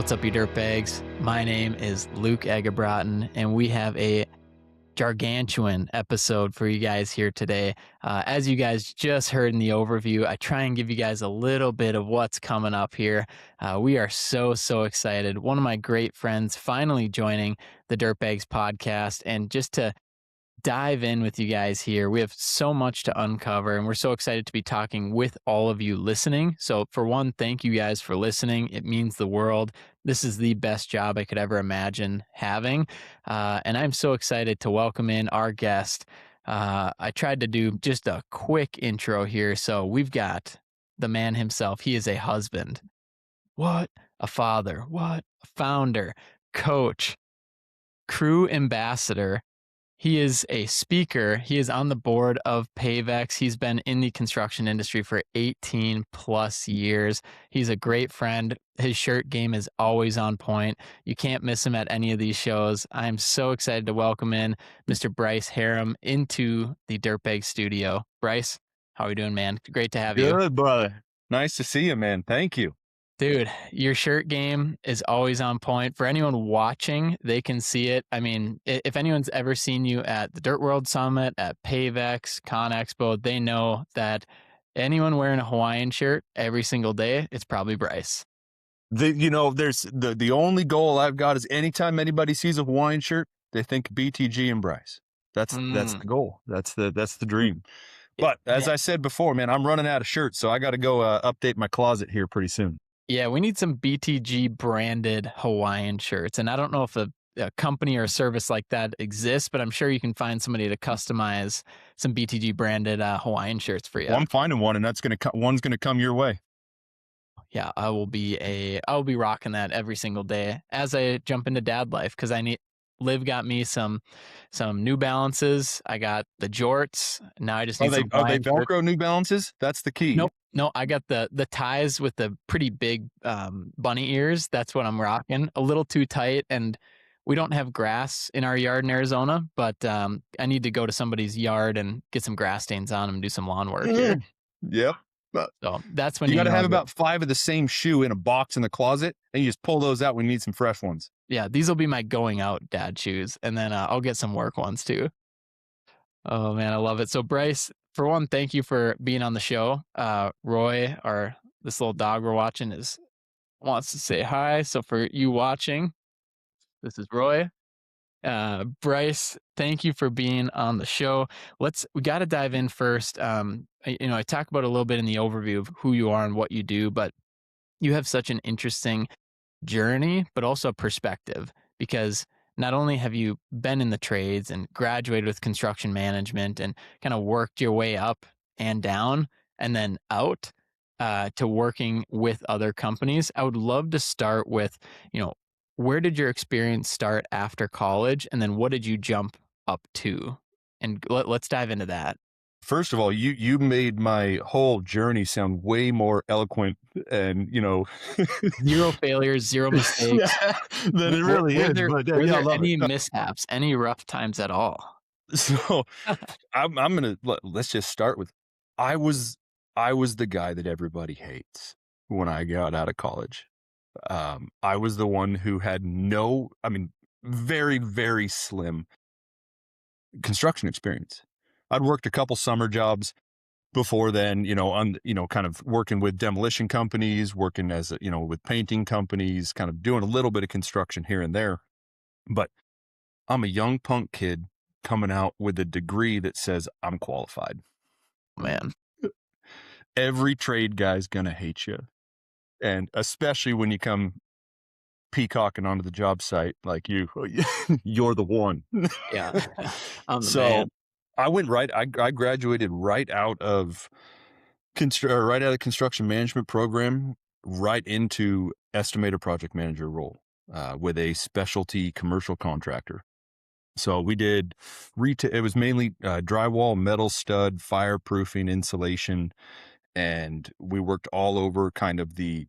What's up, you dirtbags? My name is Luke Egebraten, and we have a gargantuan episode for you guys here today. As you guys just heard in the overview, I try and give you guys a little bit of what's coming up here. We are so excited. One of my great friends finally joining the Dirtbags podcast, and just to dive in with you guys here. We have so much to uncover, and we're so excited to be talking with all of you listening. So for one, thank you guys for listening. It means the world. This is the best job I could ever imagine having. And I'm so excited to welcome in our guest. I tried to do just a quick intro here. So we've got the man himself. He is a husband. What? A father. What? A founder, coach, crew ambassador. He is a speaker. He is on the board of Pavex. He's been in the construction industry for 18 plus years. He's a great friend. His shirt game is always on point. You can't miss him at any of these shows. I'm so excited to welcome in Mr. Bryce Harem into the Dirtbag studio. Bryce, how are you doing, man? Great to have you. Good, brother. Nice to see you, man. Thank you. Dude, your shirt game is always on point. For anyone watching, they can see it. I mean, if anyone's ever seen you at the Dirt World Summit, at Pavex, Con Expo, they know that anyone wearing a Hawaiian shirt every single day, it's probably Bryce. There's the only goal I've got is anytime anybody sees a Hawaiian shirt, they think BTG and Bryce. That's the goal. That's the dream. But as I said before, man, I'm running out of shirts, so I got to go update my closet here pretty soon. Yeah, we need some BTG branded Hawaiian shirts. And I don't know if a company or a service like that exists, but I'm sure you can find somebody to customize some BTG branded Hawaiian shirts for you. Well, I'm finding one, and one's gonna come your way. Yeah, I'll be rocking that every single day as I jump into dad life, because Liv got me some New Balances. I got the jorts. Now I just need some. Are they Velcro New Balances? That's the key. Nope. No, I got the ties with the pretty big bunny ears. That's what I'm rocking. A little too tight, and we don't have grass in our yard in Arizona, but I need to go to somebody's yard and get some grass stains on them and do some lawn work here. Yep. So that's when you got to have about 5 of the same shoe in a box in the closet, and you just pull those out when you need some fresh ones. Yeah, these will be my going out dad shoes, and then I'll get some work ones too. Oh man, I love it. So Bryce, for one, thank you for being on the show. Roy, this little dog we're watching, wants to say hi. So for you watching, this is Roy. Bryce, thank you for being on the show. We got to dive in first. I talk about a little bit in the overview of who you are and what you do, but you have such an interesting journey, but also perspective, because not only have you been in the trades and graduated with construction management and kind of worked your way up and down and then out to working with other companies. I would love to start with, where did your experience start after college? And then what did you jump up to? And let's dive into that. First of all, you made my whole journey sound way more eloquent and, Zero failures, zero mistakes. Than it really is. Were there any mishaps, any rough times at all? So let's just start with, I was the guy that everybody hates when I got out of college. I was the one who had very, very slim construction experience. I'd worked a couple summer jobs before then, kind of working with demolition companies, working as, with painting companies, kind of doing a little bit of construction here and there. But I'm a young punk kid coming out with a degree that says I'm qualified. Man, every trade guy's going to hate you. And especially when you come peacocking onto the job site, like you're the one. Yeah. Man. I went I graduated right out of the construction management program, right into estimator project manager role with a specialty commercial contractor. So we did retail. It was mainly drywall, metal stud, fireproofing, insulation, and we worked all over kind of the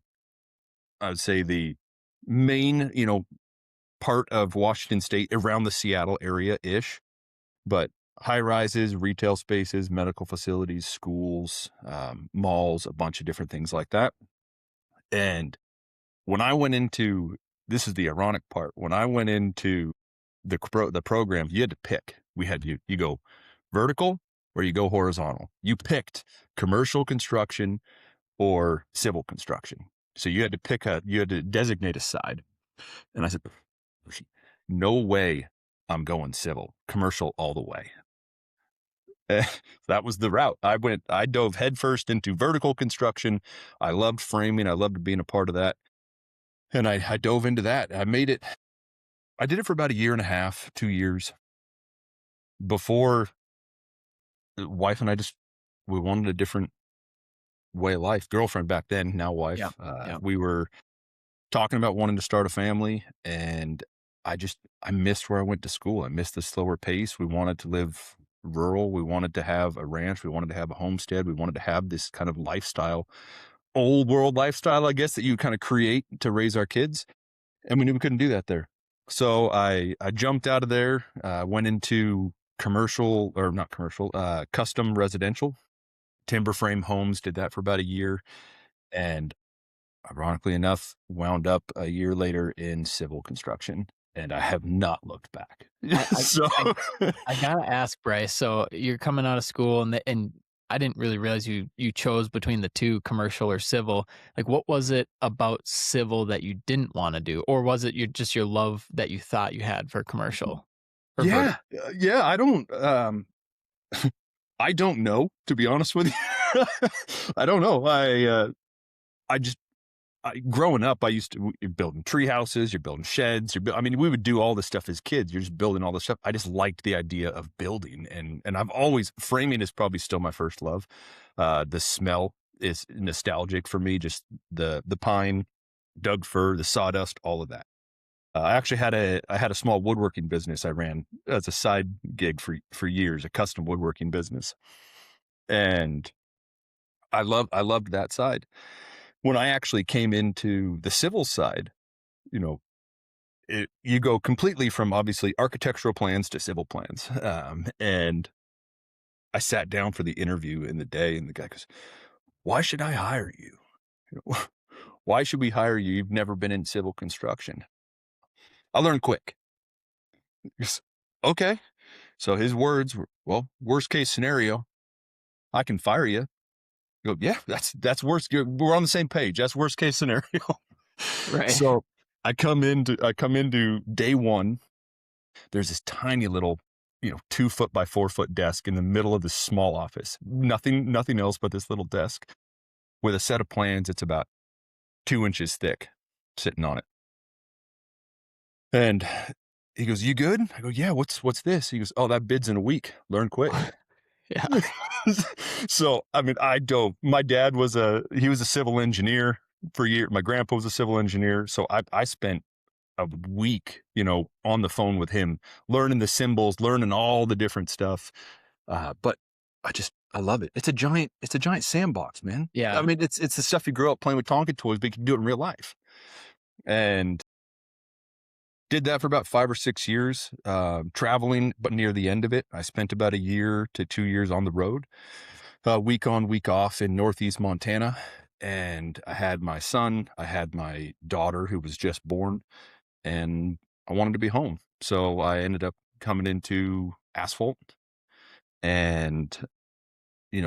main, part of Washington State, around the Seattle area-ish, but high rises, retail spaces, medical facilities, schools, malls, a bunch of different things like that. And when I went into this is the ironic part. When I went into the program, you had to pick. You go vertical or you go horizontal. You picked commercial construction or civil construction. So you had to designate a side. And I said, no way I'm going civil, commercial all the way. That was the route. I dove headfirst into vertical construction. I loved framing. I loved being a part of that. And I dove into that. I did it for about a year and a half, 2 years before the wife and I we wanted a different way of life. Girlfriend back then, now Yeah. wife. Yeah. We were talking about wanting to start a family, and I missed where I went to school. I missed the slower pace. We wanted to live rural. We wanted to have a ranch. We wanted to have a homestead. We wanted to have this kind of lifestyle, old world lifestyle, I guess, that you kind of create to raise our kids. And we knew we couldn't do that there. So I jumped out of there, went into commercial or not commercial, custom residential, timber frame homes, did that for about a year. And ironically enough, wound up a year later in civil construction, and I have not looked back. I I So I I gotta ask, Bryce, so you're coming out of school and I didn't really realize you chose between the 2, commercial or civil. Like, what was it about civil that you didn't wanna do? Or was it your love that you thought you had for commercial or yeah, vertical? yeah, I don't know, to be honest with you. I don't know. I just growing up, you're building tree houses, you're building sheds, I mean, we would do all this stuff as kids. You're just building all this stuff. I just liked the idea of building, and I've always framing is probably still my first love. The smell is nostalgic for me. Just the pine, Doug fir, the sawdust, all of that. I had a small woodworking business I ran as a side gig for years, a custom woodworking business, and I loved that side. When I actually came into the civil side, you know, you go completely from obviously architectural plans to civil plans. And I sat down for the interview in the day, and the guy goes, "Why should I hire you? Why should we hire you? You've never been in civil construction." I learned quick. He goes, okay. So his words were, well, worst case scenario, I can fire you. I go, yeah, that's worst. We're on the same page. That's worst case scenario. Right. So I come into day one. There's this tiny little, 2 foot by 4 foot desk in the middle of this small office. Nothing else but this little desk with a set of plans. It's about 2 inches thick, sitting on it. And he goes, "You good?" I go, "Yeah. What's this?" He goes, "Oh, that bid's in a week. Learn quick." Yeah. So, I mean, my dad he was a civil engineer for years. My grandpa was a civil engineer. So I spent a week, on the phone with him, learning the symbols, learning all the different stuff. But I love it. It's a giant sandbox, man. I Yeah. mean, it's the stuff you grow up playing with Tonka toys, but you can do it in real life. And did that for about 5 or 6 years, traveling, but near the end of it, I spent about a year to 2 years on the road, week on, week off in Northeast Montana. And I had my son, I had my daughter who was just born, and I wanted to be home. So I ended up coming into asphalt and,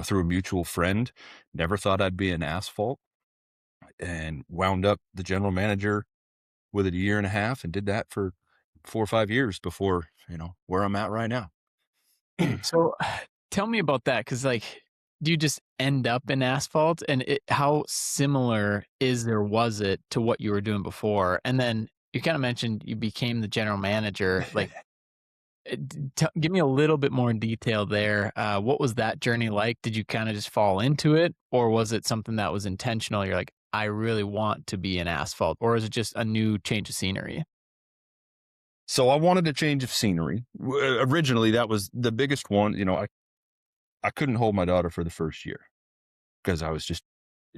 through a mutual friend, never thought I'd be in asphalt, and wound up the general manager with it a year and a half, and did that for 4 or 5 years before, where I'm at right now. So, tell me about that, because like, do you just end up in asphalt? And how similar is or was it to what you were doing before? And then you kinda mentioned you became the general manager, like, give me a little bit more detail there. What was that journey like? Did you kinda just fall into it, or was it something that was intentional? You're like, "I really want to be in asphalt," or is it just a new change of scenery? So I wanted a change of scenery. Originally, that was the biggest one. I couldn't hold my daughter for the first year because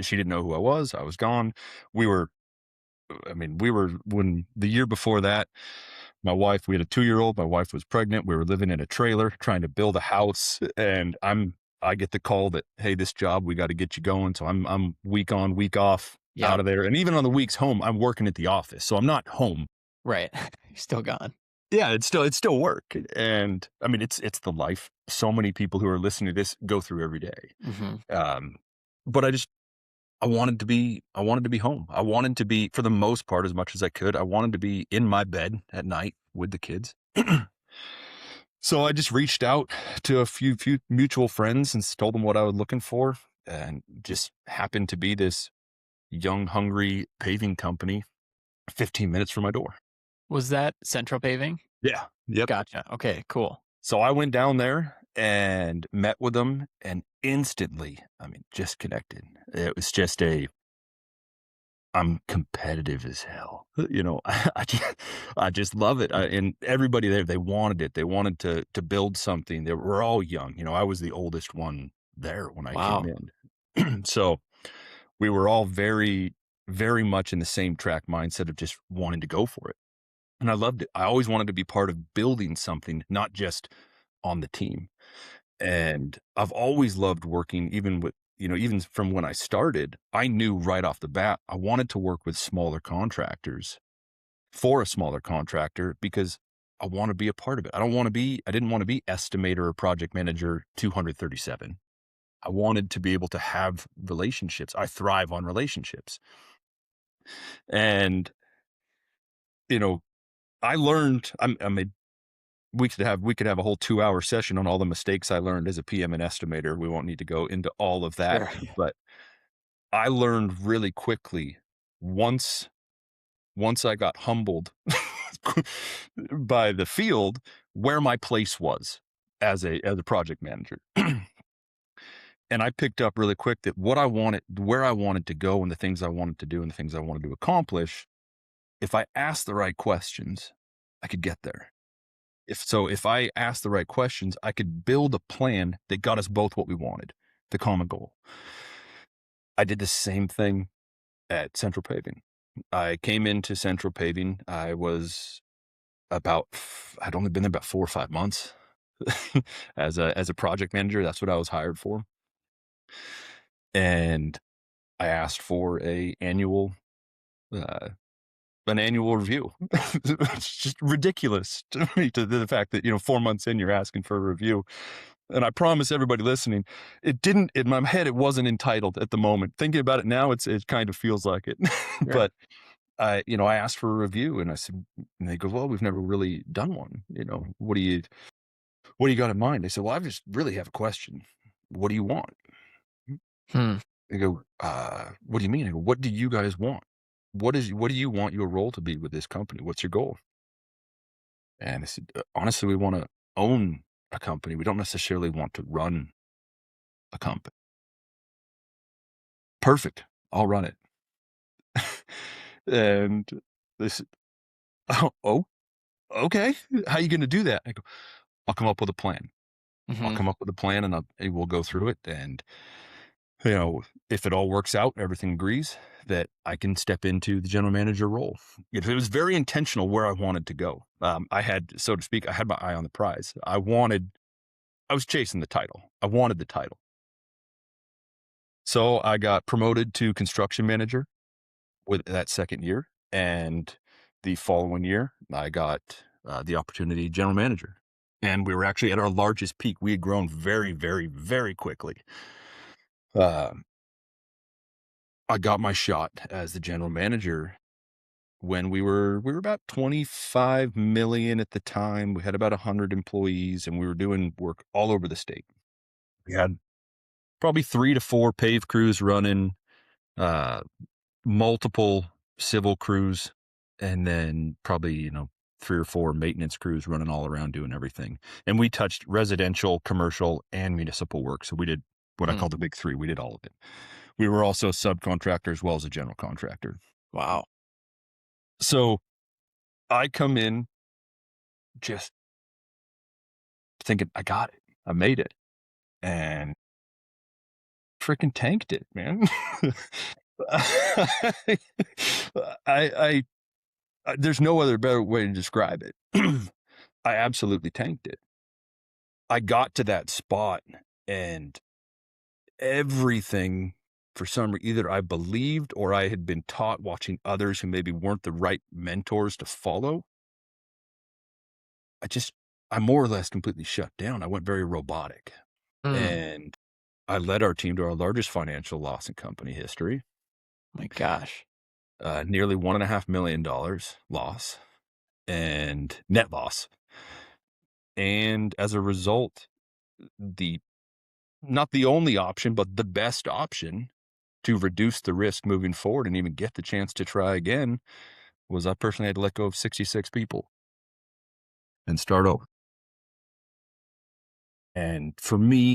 she didn't know who I was. I was gone. We were, when the year before that, we had a 2 year old. My wife was pregnant. We were living in a trailer trying to build a house. And I get the call that, hey, this job, we got to get you going. So I'm week on, week off, Yep. out of there. And even on the weeks home, I'm working at the office, so I'm not home. Right. You're still gone. Yeah, it's still work. And I mean, it's the life so many people who are listening to this go through every day. Mhm. Um, but I wanted to be home. I wanted to be, for the most part, as much as I could, I wanted to be in my bed at night with the kids. So I just reached out to a few mutual friends and told them what I was looking for, and just happened to be this young, hungry paving company 15 minutes from my door. Was that central paving? Yeah. Yep. Gotcha. Okay, cool. So I went down there and met with them, and instantly, I mean, just connected. It was just I'm competitive as hell. I just love it. And everybody there, they wanted it. They wanted to build something. They were all young. I was the oldest one there when I came Wow. in. So we were all very, very much in the same track mindset of just wanting to go for it. And I loved it. I always wanted to be part of building something, not just on the team. And I've always loved working, even from when I started, I knew right off the bat, I wanted to work with smaller contractors for a smaller contractor because I want to be a part of it. I didn't want to be estimator or project manager 237. I wanted to be able to have relationships. I thrive on relationships. And, you know, I learned, we could have a whole 2-hour session on all the mistakes I learned as a PM and estimator. We won't need to go into all of that, Sure. but I learned really quickly once once I got humbled by the field where my place was as a project manager. And I picked up really quick that where I wanted to go and the things I wanted to do and the things I wanted to accomplish, if I asked the right questions, I could get there. If I asked the right questions, I could build a plan that got us both what we wanted, the common goal. I did the same thing at Central Paving. I came into Central Paving. I'd only been there about 4 or 5 months as a project manager. That's what I was hired for. And I asked for uh, an annual review. It's just ridiculous to me, to the fact that, 4 months in, you're asking for a review. And I promise everybody listening, it didn't, in my head, it wasn't entitled at the moment. Thinking about it now, it kind of feels like it. Sure. But I asked for a review, and I said, and they go, "Well, we've never really done one. What do you got in mind?" I said, "Well, I just really have a question. What do you want?" Hmm. They go, "What do you mean?" I go, "What do you guys want? What do you want your role to be with this company? What's your goal?" And I said, "Honestly, we want to own a company. We don't necessarily want to run a company." Perfect. I'll run it. And they said, "Oh, okay. How you going to do that?" I go, "I'll come up with a plan. I'll Mhm. come up with a plan, and we'll go through it. And you know, if it all works out, everything agrees that I can step into the general manager role." It was very intentional where I wanted to go. I had, so to speak, I had my eye on the prize. I was chasing the title. I wanted the title. So I got promoted to construction manager with that second year. And the following year, I got the opportunity general manager. And we were actually at our largest peak. We had grown very, very, very quickly. Uh, I got my shot as the general manager when we were about 25 million at the time. We had about 100 employees, and we were doing work all over the state. We had probably 3 to 4 pave crews running, uh, multiple civil crews, and then probably, 3 or 4 maintenance crews running all around doing everything. And we touched residential, commercial, and municipal work. So we did what I Hmm. call the big 3. We did all of it. We were also a subcontractor as well as a general contractor. Wow. So I come in just thinking, I got it. I made it, and freaking tanked it, man. I, I, there's no other better way to describe it. I absolutely tanked it. I got to that spot, and everything. for some either I believed or I had been taught watching others who maybe weren't the right mentors to follow. I just I more or less completely shut down. I went very robotic, Mm, and I led our team to our largest financial loss in company history, my gosh. nearly $1.5 million loss and net loss. And as a result, the not the only option, but the best option to reduce the risk moving forward and even get the chance to try again was I personally had to let go of 66 people and start over. And for me,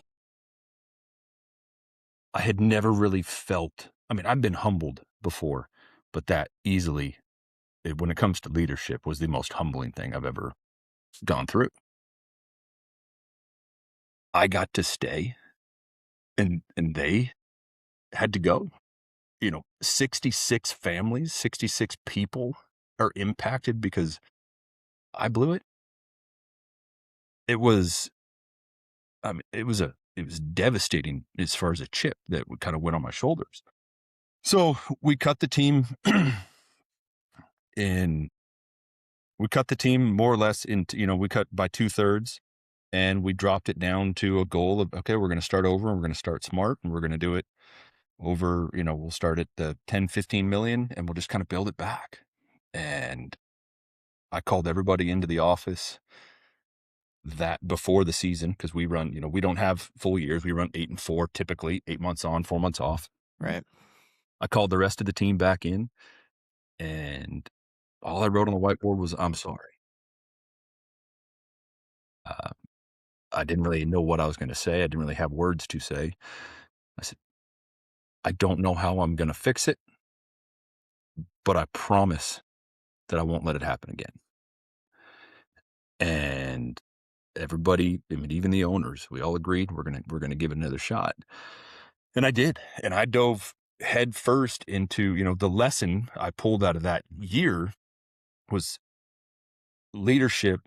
I had never really felt, I mean, I've been humbled before, but that easily, when it comes to leadership, was the most humbling thing I've ever gone through. I got to stay and they had to go. 66 families, 66 people are impacted because I blew it. It was, I mean, it was devastating as far as a chip that kind of went on my shoulders. So we cut the team in, we cut the team more or less into, we cut by 2/3 and we dropped it down to a goal of, okay, we're going to start over and we're going to start smart and we're going to do it over, we'll start at the 10, 15 million and we'll just kind of build it back. And I called everybody into the office that before the season, because we run, we don't have full years. We run 8 and 4, typically 8 months on, 4 months off. Right. I called the rest of the team back in and all I wrote on the whiteboard was, I'm sorry. Uh, I didn't really know what I was going to say. I didn't really have words to say. I said, I don't know how I'm going to fix it, but I promise that I won't let it happen again. And everybody, I mean, even the owners, we all agreed we're gonna give it another shot. And I did. And I dove head first into, the lesson I pulled out of that year was leadership.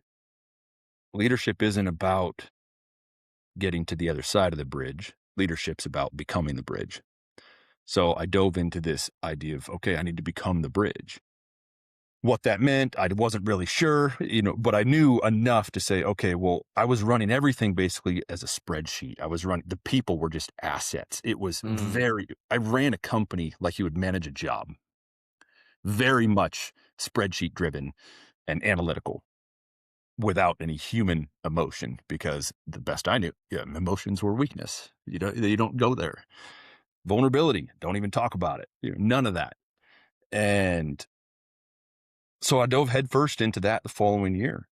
Leadership isn't about getting to the other side of the bridge. Leadership's about becoming the bridge. So I dove into this idea of, okay, I need to become the bridge. What that meant, I wasn't really sure, but I knew enough to say, okay, well, I was running everything basically as a spreadsheet. The people were just assets. It was Mm, I ran a company like you would manage a job, very much spreadsheet driven and analytical without any human emotion because the best I knew, yeah, emotions were weakness. You don't go there. Vulnerability, don't even talk about it. None of that. And so I dove headfirst into that the following year.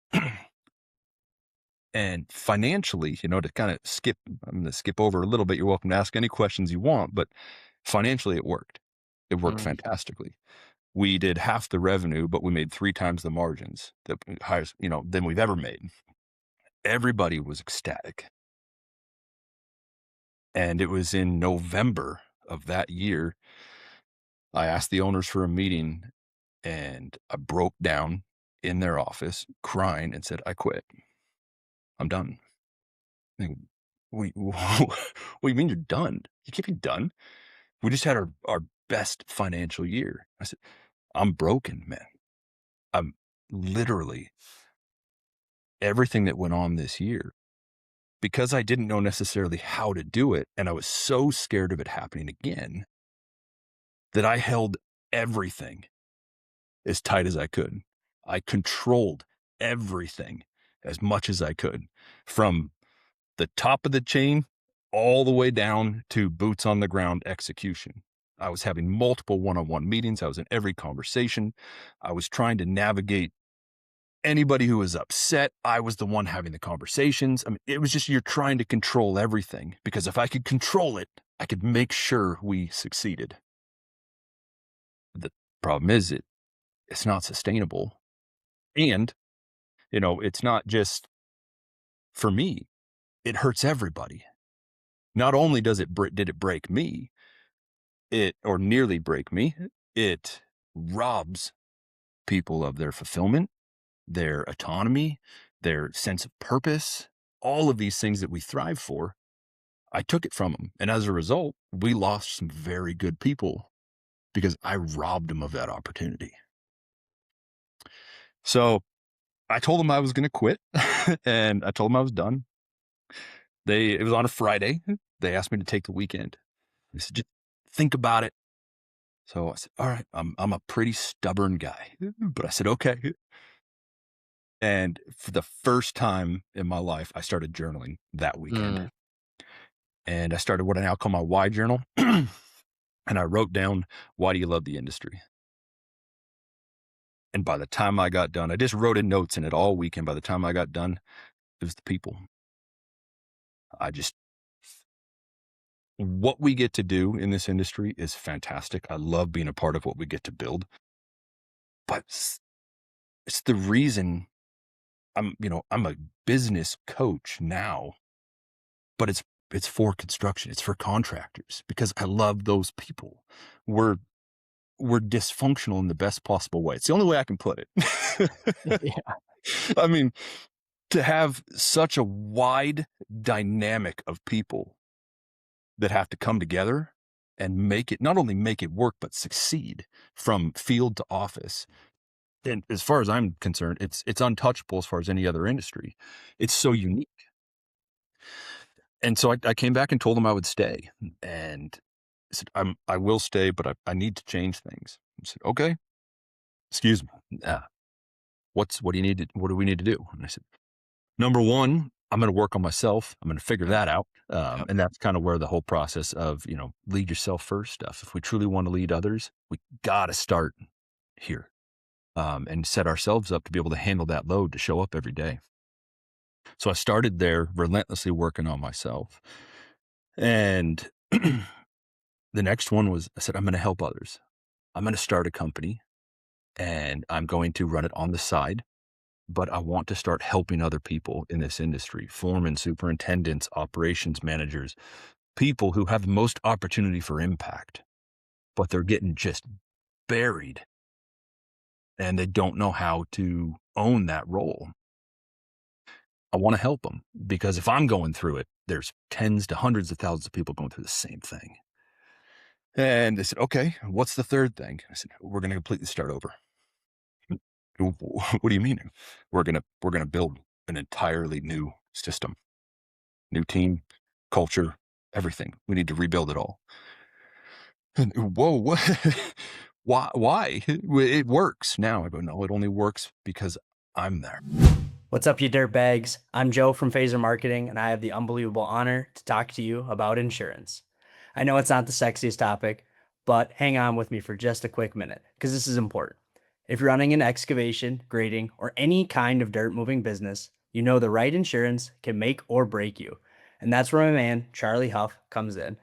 And financially, to kind of I'm going to skip over a little bit. You're welcome to ask any questions you want, but financially, it worked. It worked mm, fantastically. We did half the revenue, but we made 3 times the margins than we've ever made. Everybody was ecstatic. And it was in November of that year, I asked the owners for a meeting and I broke down in their office crying and said, I quit. I'm done. Like, what do you mean you're done? You can't be done. We just had our best financial year. I said, I'm broken, man. I'm literally everything that went on this year because I didn't know necessarily how to do it. And I was so scared of it happening again that I held everything as tight as I could. I controlled everything as much as I could from the top of the chain all the way down to boots on the ground execution. I was having multiple one-on-one meetings. I was in every conversation. I was trying to navigate anybody who was upset. I was the one having the conversations. I mean, it was just, you're trying to control everything because if I could control it, I could make sure we succeeded. The problem is it's not sustainable. And, it's not just for me. It hurts everybody. Not only did it break me, or nearly break me, it robs people of their fulfillment, their autonomy, their sense of purpose, all of these things that we thrive for I took it from them. And as a result, we lost some very good people because I robbed them of that opportunity. So I told them I was going to quit and I told them I was done. It was on a Friday. They asked me to take the weekend. They said, just think about it. So I said, all right, I'm a pretty stubborn guy, but I said, okay. And for the first time in my life, I started journaling that weekend. Mm. And I started what I now call my why journal. And I wrote down, why do you love the industry? And by the time I got done, I just wrote in notes in it all weekend. By the time I got done, it was the people. I just, what we get to do in this industry is fantastic. I love being a part of what we get to build. But it's the reason I'm a business coach now, but it's for construction. It's for contractors because I love those people. We're dysfunctional in the best possible way. It's the only way I can put it. Yeah. I mean, to have such a wide dynamic of people that have to come together and make it, not only make it work, but succeed from field to office. And as far as I'm concerned, it's untouchable as far as any other industry. It's so unique. And so I came back and told them I would stay. And I said, I will stay, but I need to change things. I said, okay, excuse me. What do you need what do we need to do? And I said, number one, I'm going to work on myself. I'm going to figure that out. Yep. And that's kind of where the whole process of, lead yourself first stuff. If we truly want to lead others, we got to start here, and set ourselves up to be able to handle that load to show up every day. So I started there relentlessly working on myself. And the next one was, I said, I'm going to help others. I'm going to start a company and I'm going to run it on the side, but I want to start helping other people in this industry, foremen, superintendents, operations managers, people who have the most opportunity for impact, but they're getting just buried and they don't know how to own that role. I want to help them because if I'm going through it, there's tens to hundreds of thousands of people going through the same thing. And they said, okay, what's the third thing? I said, we're going to completely start over. What do you mean? We're going to build an entirely new system, new team, culture, everything. We need to rebuild it all. And, whoa, what? Why? It works now. I go, no, it only works because I'm there. What's up, you dirtbags? I'm Joe from Phaser Marketing, and I have the unbelievable honor to talk to you about insurance. I know it's not the sexiest topic, but hang on with me for just a quick minute, because this is important. If you're running an excavation, grading, or any kind of dirt moving business, you know the right insurance can make or break you. And that's where my man, Charlie Huff, comes in.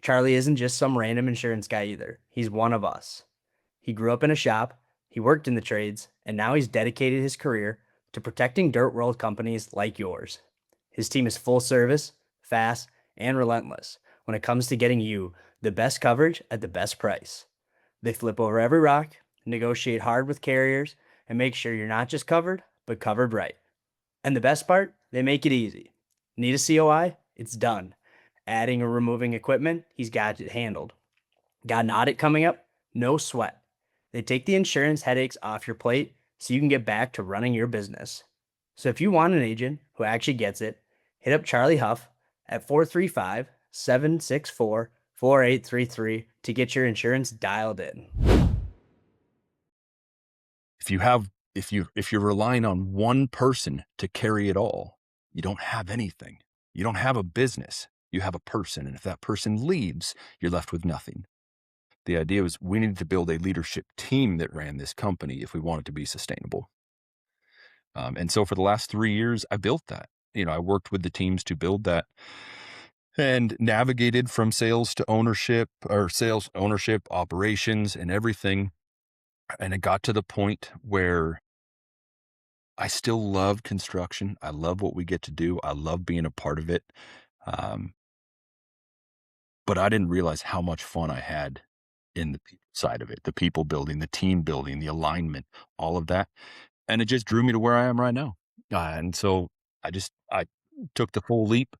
Charlie isn't just some random insurance guy either. He's one of us. He grew up in a shop, he worked in the trades, and now he's dedicated his career to protecting dirt world companies like yours. His team is full service, fast, and relentless when it comes to getting you the best coverage at the best price. They flip over every rock, negotiate hard with carriers, and make sure you're not just covered, but covered right. And the best part, they make it easy. Need a COI? It's done. Adding or removing equipment, he's got it handled. Got an audit coming up? No sweat. They take the insurance headaches off your plate so you can get back to running your business. So if you want an agent who actually gets it, hit up Charlie Huff at 435-764-4833 to get your insurance dialed in. If you're relying on one person to carry it all, you don't have anything. You don't have a business. You have a person. And if that person leaves, you're left with nothing. The idea was we needed to build a leadership team that ran this company if we wanted to be sustainable. And so for the last 3 years, I built that. I worked with the teams to build that and navigated from sales to ownership, or sales, ownership, operations, and everything. And it got to the point where I still love construction. I love what we get to do. I love being a part of it. Um, but I didn't realize how much fun I had in the people side of it, the people building, the team building, the alignment, all of that. And it just drew me to where I am right now. And so I took the full leap.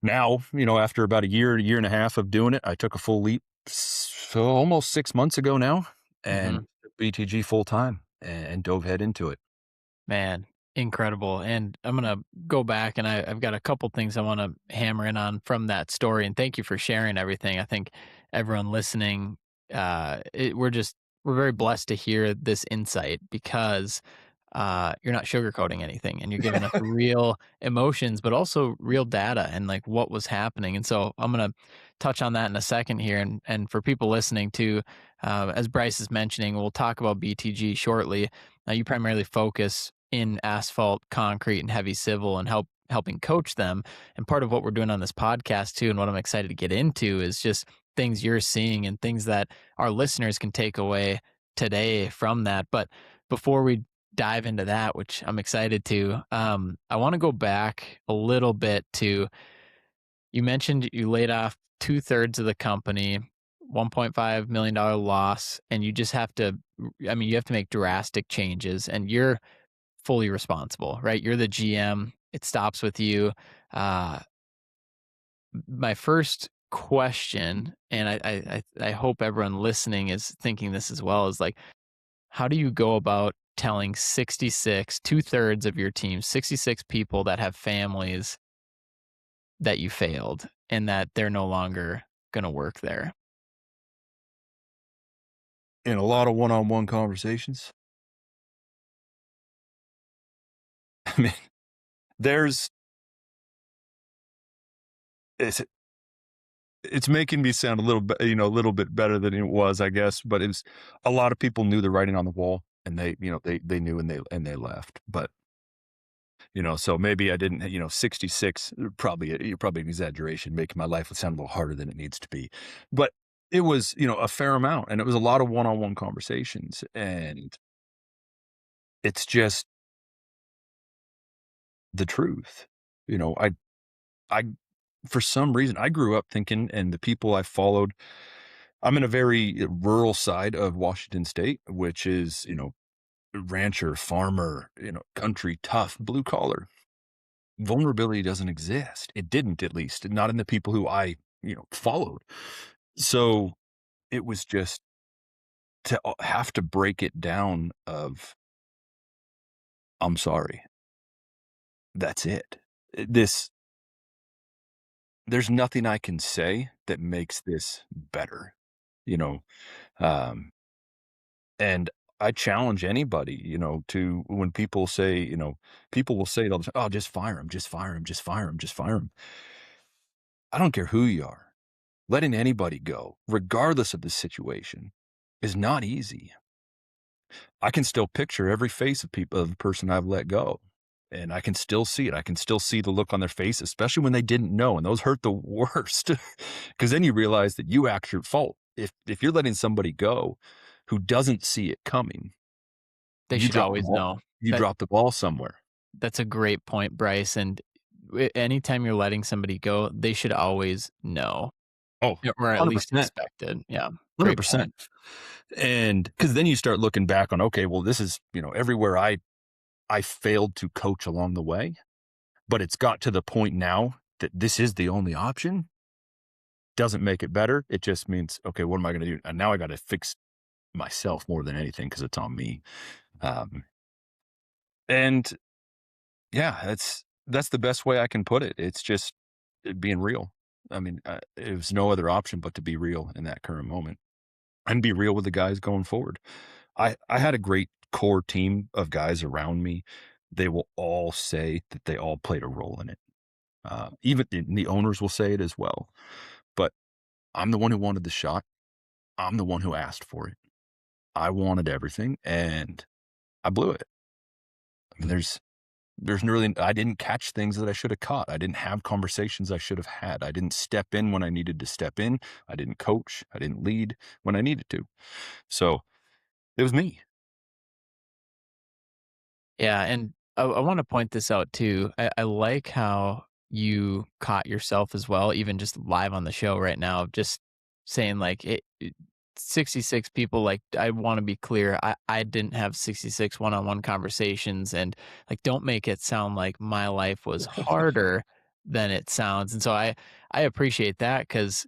Now, after about a year and a half of doing it, I took a full leap so almost 6 months ago now, Hmm. and BTG full time and dove head into it. Man, incredible. And I'm going to go back and I've got a couple things I want to hammer in on from that story. And thank you for sharing everything. I think everyone listening, we're very blessed to hear this insight because you're not sugarcoating anything and you're giving us real emotions, but also real data and like what was happening. And so I'm going to touch on that in a second here. And for people listening too, as Bryce is mentioning, we'll talk about BTG shortly. You primarily focus in asphalt, concrete, and heavy civil and helping coach them. And part of what we're doing on this podcast too, and what I'm excited to get into is just things you're seeing and things that our listeners can take away today from that. But before we dive into that, which I'm excited to, I want to go back a little bit to, you mentioned you laid off 2/3 of the company, $1.5 million loss, and you just have to, I mean, you have to make drastic changes and you're fully responsible, right? You're the GM. It stops with you. Uh, my first question, and I hope everyone listening is thinking this as well, is like, how do you go about telling 66, 2/3 of your team, 66 people that have families that you failed and that they're no longer going to work there? In a lot of one-on-one conversations. I mean, there's it's it's making me sound a little bit, a little bit better than it was, I guess. But it's a lot of people knew the writing on the wall, and they knew and they left. But so maybe I didn't, 66, probably an exaggeration, making my life sound a little harder than it needs to be. But it was, a fair amount, and it was a lot of one-on-one conversations, and it's just the truth. I for some reason I grew up thinking, and the people I followed, I'm in a very rural side of Washington State, which is, rancher, farmer, country, tough, blue collar. Vulnerability doesn't exist. It didn't, at least, not in the people who I, followed. So it was just to have to break it down of, I'm sorry. That's it. This, there's nothing I can say that makes this better, you know, um, and I challenge anybody, to when people say, people will say it all the time, "Oh, just fire him, just fire him, just fire him, just fire him." I don't care who you are. Letting anybody go, regardless of the situation, is not easy. I can still picture every face of the person I've let go, and I can still see it. I can still see the look on their face, especially when they didn't know, and those hurt the worst, because then you realize that you act your fault. If you're letting somebody go who doesn't see it coming, They you should drop the always ball. know. You That drop the ball somewhere. that's a great point, Bryce. And anytime you're letting somebody go, they should always know, Oh, or at least 100%. expect it. Yeah, great point. 100%. And because then you start looking back on, okay, well, this is, everywhere I failed to coach along the way, but it's got to the point now that this is the only option. Doesn't make it better. It just means, okay, what am I going to do? And now I got to fix myself more than anything because it's on me. Um, and yeah, that's the best way I can put it. It's just being real. I mean, it was no other option but to be real in that current moment and be real with the guys going forward. I had a great core team of guys around me. They will all say that they all played a role in it. Even the owners will say it as well. But I'm the one who wanted the shot. I'm the one who asked for it. I wanted everything, and I blew it. I mean, there's really, I didn't catch things that I should have caught. I didn't have conversations I should have had. I didn't step in when I needed to step in. I didn't coach. I didn't lead when I needed to. So it was me. Yeah, and I want to point this out too. I like how you caught yourself as well, even just live on the show right now, just saying like 66 people, like, I wanna be clear, I didn't have 66 one-on-one conversations, and, like, don't make it sound like my life was harder than it sounds, and so I appreciate that 'cause,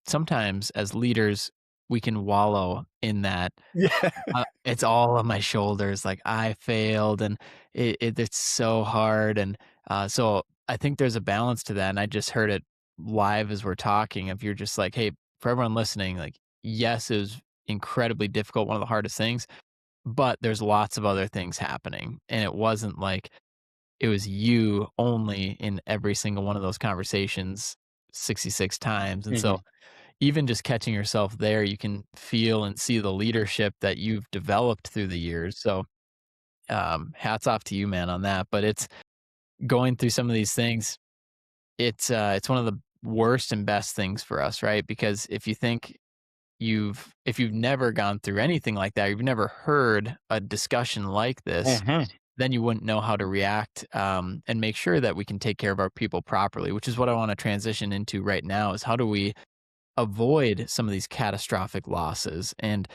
sometimes as leaders, we can wallow in that Yeah. it's all on my shoulders, like, I failed, and it's so hard, and, so I think there's a balance to that, and I just heard it live as we're talking, if you're just like, "Hey," for everyone listening, like, yes, it was incredibly difficult, one of the hardest things, but there's lots of other things happening, and it wasn't like it was you only in every single one of those conversations 66 times, and so Mhm. even just catching yourself there, you can feel and see the leadership that you've developed through the years. So, hats off to you, man, on that. But it's going through some of these things. It's one of the worst and best things for us, right? Because if you think if you've never gone through anything like that, you've never heard a discussion like this, Mhm. then you wouldn't know how to react and make sure that we can take care of our people properly. Which is what I want to transition into right now. Is how do we avoid some of these catastrophic losses. And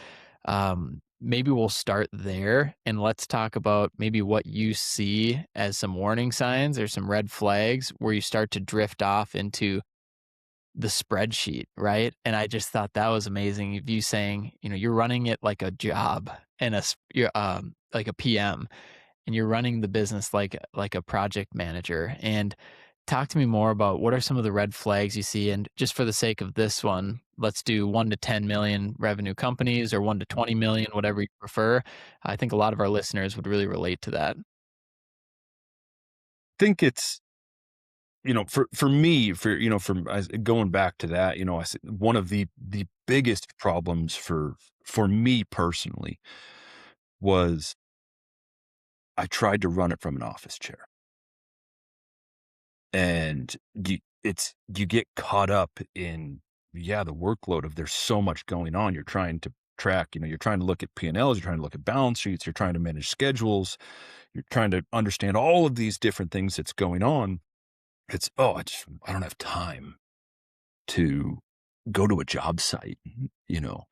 maybe we'll start there and let's talk about maybe what you see as some warning signs or some red flags where you start to drift off into the spreadsheet, right? And I just thought that was amazing of you saying, you're running it like a job and you're like a PM and you're running the business like a project manager. And talk to me more about what are some of the red flags you see. And just for the sake of this one, let's do 1 to 10 million revenue companies or 1 to 20 million, whatever you prefer. I think a lot of our listeners would really relate to that. Think it's, for me, from going back to that, I said one of the biggest problems for me personally was I tried to run it from an office chair. And you get caught up in, yeah, the workload of there's so much going on. You're trying to track, you're trying to look at P&Ls, you're trying to look at balance sheets, you're trying to manage schedules, you're trying to understand all of these different things that's going on. It's, oh, I don't have time to go to a job site, you know.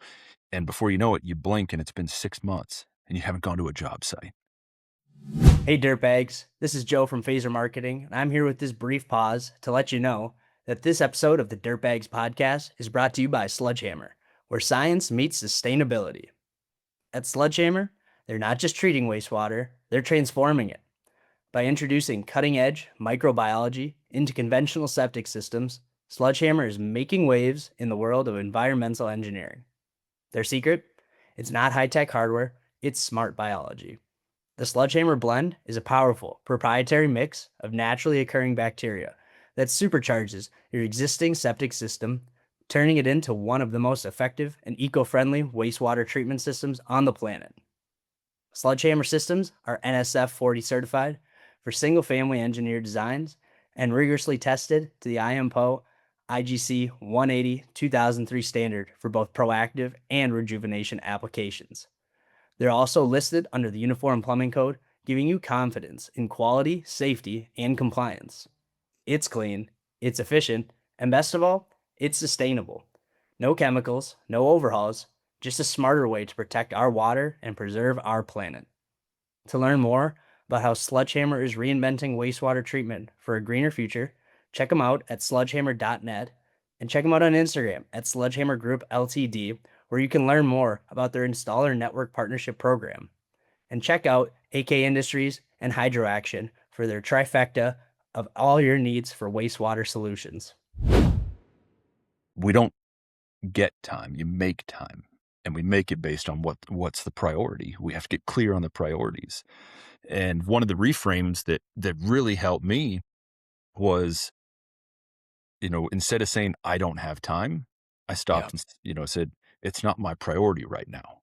And before you know it, you blink and it's been 6 months and you haven't gone to a job site. Hey, dirtbags. This is Joe from Phaser Marketing, and I'm here with this brief pause to let you know that this episode of the Dirtbags podcast is brought to you by SludgeHammer, where science meets sustainability. At SludgeHammer, they're not just treating wastewater, they're transforming it. By introducing cutting edge microbiology into conventional septic systems, SludgeHammer is making waves in the world of environmental engineering. Their secret? It's not high tech hardware, it's smart biology. The SludgeHammer blend is a powerful, proprietary mix of naturally occurring bacteria that supercharges your existing septic system, turning it into one of the most effective and eco friendly wastewater treatment systems on the planet. SludgeHammer systems are NSF 40 certified for single family engineered designs and rigorously tested to the IMPO IGC 180 2003 standard for both proactive and rejuvenation applications. They're also listed under the Uniform Plumbing Code, giving you confidence in quality, safety, and compliance. It's clean, it's efficient, and best of all, it's sustainable. No chemicals, no overhauls, just a smarter way to protect our water and preserve our planet. To learn more about how SludgeHammer is reinventing wastewater treatment for a greener future, check them out at sludgehammer.net and check them out on Instagram at SludgeHammer Group Ltd, where you can learn more about their installer network partnership program. And check out AK Industries and HydroAction for their trifecta of all your needs for wastewater solutions. We don't get time, you make time. And we make it based on what's the priority. We have to get clear on the priorities. And one of the reframes that really helped me was, instead of saying I don't have time, I Yeah. stopped and said it's not my priority right now.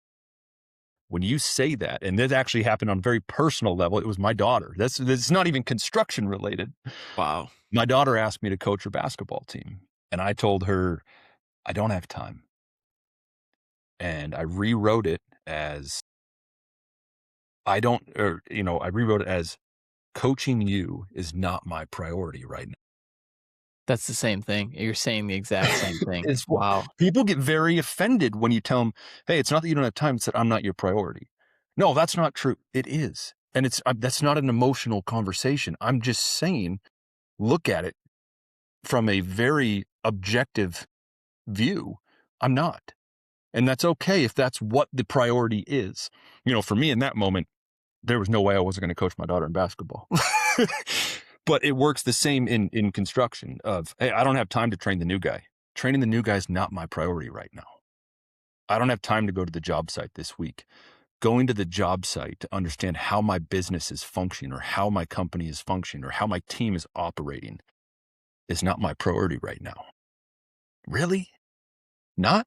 When you say that, and this actually happened on a very personal level, it was my daughter. That's not even construction related. Wow. My daughter asked me to coach her basketball team, and I told her I don't have time. And I rewrote it as I rewrote it as coaching you is not my priority right now. That's the same thing. You're saying the exact same thing. It's what Wow. people get very offended when you tell them, "Hey, it's not that you don't have time, it's that I'm not your priority." No, that's not true. It is. And that's not an emotional conversation. I'm just saying, look at it from a very objective view. I'm not. And that's okay if that's what the priority is. For me in that moment, there was no way I wasn't going to coach my daughter in basketball. But it works the same in construction of, hey, I don't have time to train the new guy. Training the new guy is not my priority right now. I don't have time to go to the job site this week. Going to the job site to understand how my business is functioning or how my company is functioning or how my team is operating is not my priority right now. Really? Not?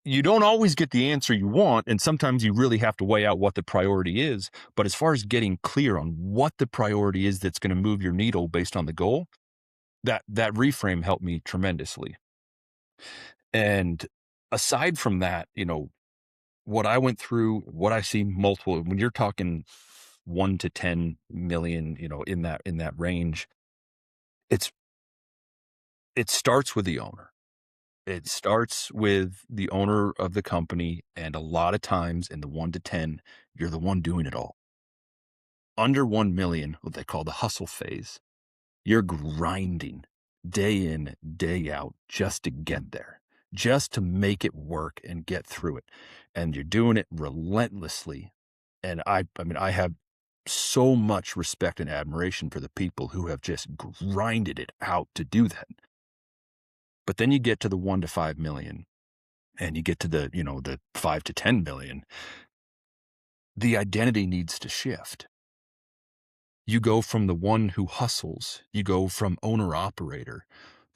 You don't always get the answer you want, and sometimes you really have to weigh out what the priority is. But as far as getting clear on what the priority is that's going to move your needle based on the goal, that reframe helped me tremendously. And aside from that, what I went through, what I see multiple, when you're talking 1 to 10 million, in that range, it starts with the owner. It starts with the owner of the company, and a lot of times in the 1 to 10, you're the one doing it all. Under 1 million, what they call the hustle phase, you're grinding day in, day out just to get there, just to make it work and get through it. And you're doing it relentlessly. And I have so much respect and admiration for the people who have just grinded it out to do that. But then you get to the 1 to 5 million and you get to the 5 to 10 million. The identity needs to shift. You go from the one who hustles, you go from owner operator,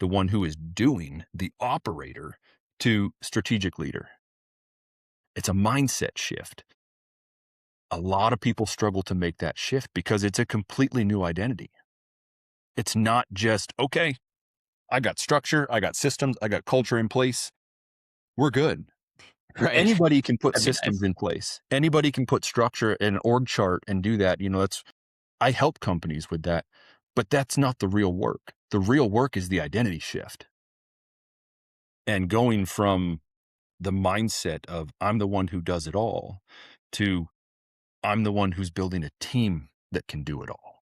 the one who is doing, the operator, to strategic leader. It's a mindset shift. A lot of people struggle to make that shift because it's a completely new identity. It's not just, okay, I got structure, I got systems, I got culture in place. We're good. Right. Anybody can put That'd be systems nice. in place. Anybody can put structure in an org chart and do that. I help companies with that, but that's not the real work. The real work is the identity shift. And going from the mindset of I'm the one who does it all to I'm the one who's building a team that can do it all.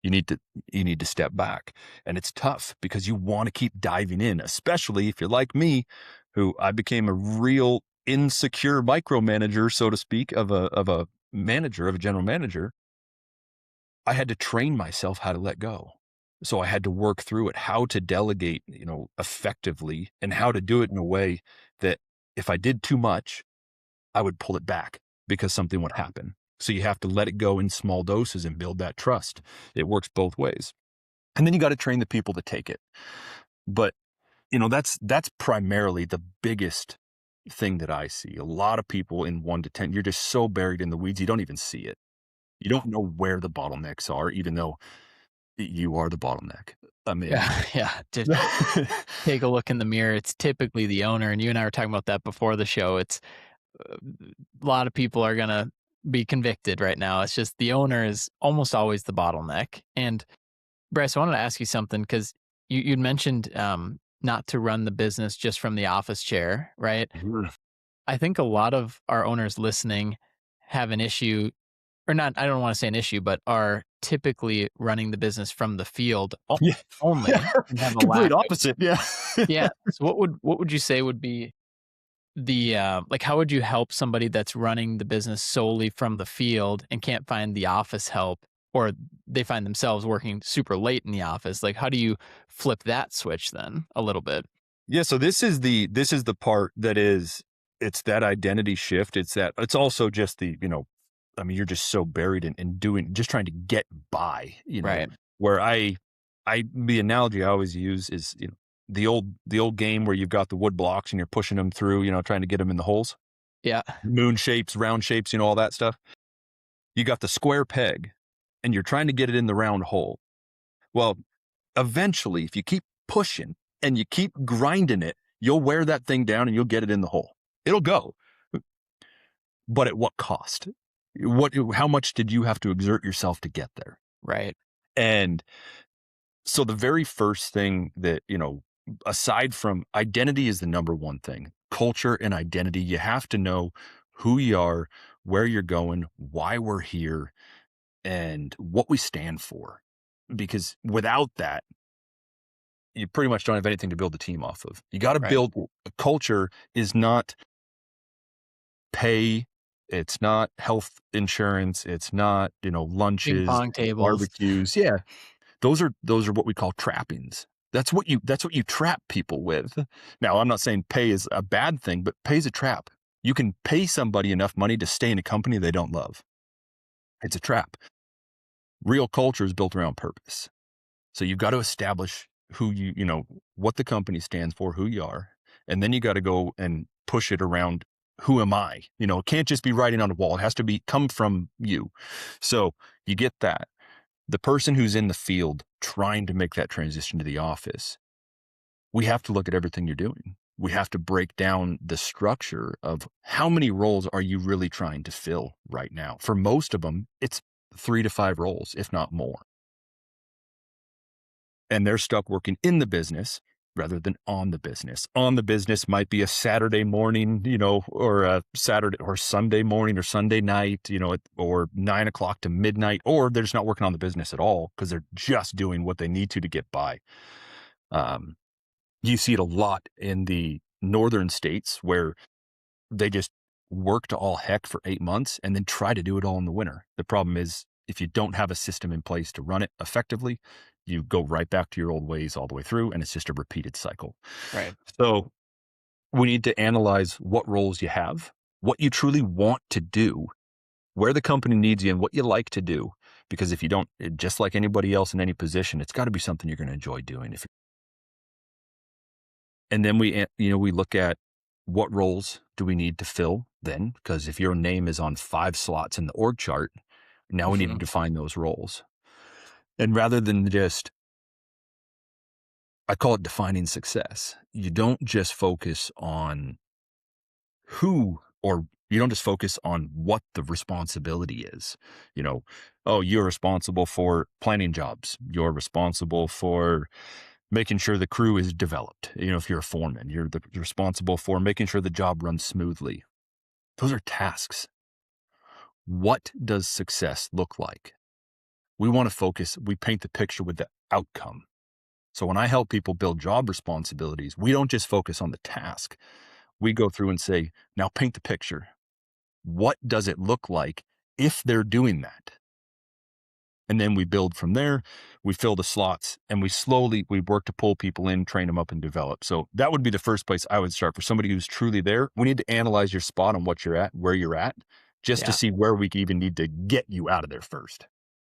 You need to step back. And it's tough because you want to keep diving in, especially if you're like me, who I became a real insecure micromanager, so to speak, of a general manager. I had to train myself how to let go. So I had to work through it, how to delegate, effectively, and how to do it in a way that if I did too much, I would pull it back because something would happen. So you have to let it go in small doses and build that trust. It works both ways. And then you got to train the people to take it. But, that's primarily the biggest thing that I see. A lot of people in 1 to 10, you're just so buried in the weeds, you don't even see it. You don't know where the bottlenecks are, even though you are the bottleneck. I mean, Yeah. Yeah. Just take a look in the mirror. It's typically the owner. And you and I were talking about that before the show. It's a lot of people are going to be convicted right now. It's just the owner is almost always the bottleneck. And Bryce, I wanted to ask you something because you'd mentioned not to run the business just from the office chair, right? Mhm. I think a lot of our owners listening have an issue, or not, I don't want to say an issue, but are typically running the business from the field Yeah. only and have a Complete lack of, opposite. Yeah. yeah. So what would you say would be the like how would you help somebody that's running the business solely from the field and can't find the office help, or they find themselves working super late in the office? Like how do you flip that switch then a little bit? Yeah. So this is the part that it's that identity shift. It's also just you're just so buried in doing, just trying to get by, Right. where the analogy I always use is, the old game where you've got the wood blocks and you're pushing them through, trying to get them in the holes, Yeah. moon shapes, round shapes, all that stuff. You got the square peg and you're trying to get it in the round hole. Well, eventually, if you keep pushing and you keep grinding it, you'll wear that thing down and you'll get it in the hole. It'll go. But at what cost? How much did you have to exert yourself to get there? Right. And So the very first thing that, aside from identity is the number one thing. Culture and identity, you have to know who you are, where you're going, why we're here, and what we stand for. Because without that, you pretty much don't have anything to build a team off of. You got to Right. build a culture is not pay, it's not health insurance, it's not, Ping lunches, pong tables. barbecues. Yeah. Those are what we call trappings. That's what you trap people with. Now, I'm not saying pay is a bad thing, but pay is a trap. You can pay somebody enough money to stay in a company they don't love. It's a trap. Real culture is built around purpose. So you've got to establish who what the company stands for, who you are, and then you got to go and push it around. Who am I? It can't just be writing on a wall. It has to come from you. So you get that. The person who's in the field trying to make that transition to the office, we have to look at everything you're doing. We have to break down the structure of how many roles are you really trying to fill right now. For most of them, it's 3 to 5 roles, if not more. And they're stuck working in the business rather than on the business. On the business might be a Saturday morning, or a Saturday or Sunday morning or Sunday night, or 9 o'clock to midnight, or they're just not working on the business at all because they're just doing what they need to get by. You see it a lot in the northern states where they just work to all heck for 8 months and then try to do it all in the winter. The problem is if you don't have a system in place to run it effectively, you go right back to your old ways all the way through, and it's just a repeated cycle. Right. So we need to analyze what roles you have, what you truly want to do, where the company needs you, and what you like to do. Because if you don't, just like anybody else in any position, it's got to be something you're going to enjoy doing. And then we look at what roles do we need to fill then? Because if your name is on 5 slots in the org chart, now we need to define those roles. And rather than just, I call it defining success. You don't just focus on you don't just focus on what the responsibility is. You're responsible for planning jobs. You're responsible for making sure the crew is developed. If you're a foreman, you're responsible for making sure the job runs smoothly. Those are tasks. What does success look like? We want to focus, we paint the picture with the outcome. So when I help people build job responsibilities, we don't just focus on the task. We go through and say, now paint the picture. What does it look like if they're doing that? And then we build from there, we fill the slots, and we work to pull people in, train them up, and develop. So that would be the first place I would start for somebody who's truly there. We need to analyze your spot on what you're at, where you're at, just to see where we even need to get you out of there first.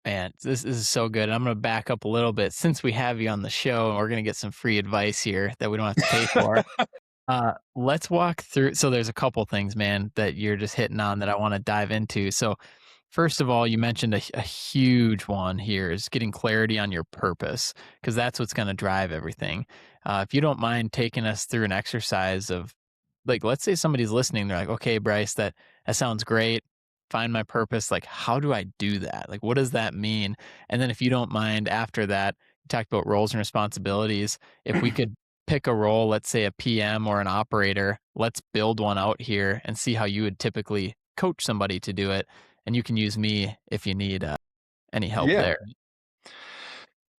Man, this is so good. I'm going to back up a little bit since we have you on the show, and we're going to get some free advice here that we don't have to pay for. Let's walk through. So there's a couple things, man, that you're just hitting on that I want to dive into. So first of all, you mentioned a huge one here is getting clarity on your purpose, because that's what's going to drive everything. If you don't mind taking us through an exercise of, like, let's say somebody's listening, they're like, okay, Bryce, that sounds great. Find my purpose. Like, how do I do that? Like, what does that mean? And then if you don't mind, after that, you talked about roles and responsibilities. If we could pick a role, let's say a PM or an operator, let's build one out here and see how you would typically coach somebody to do it. And you can use me if you need any help Yeah.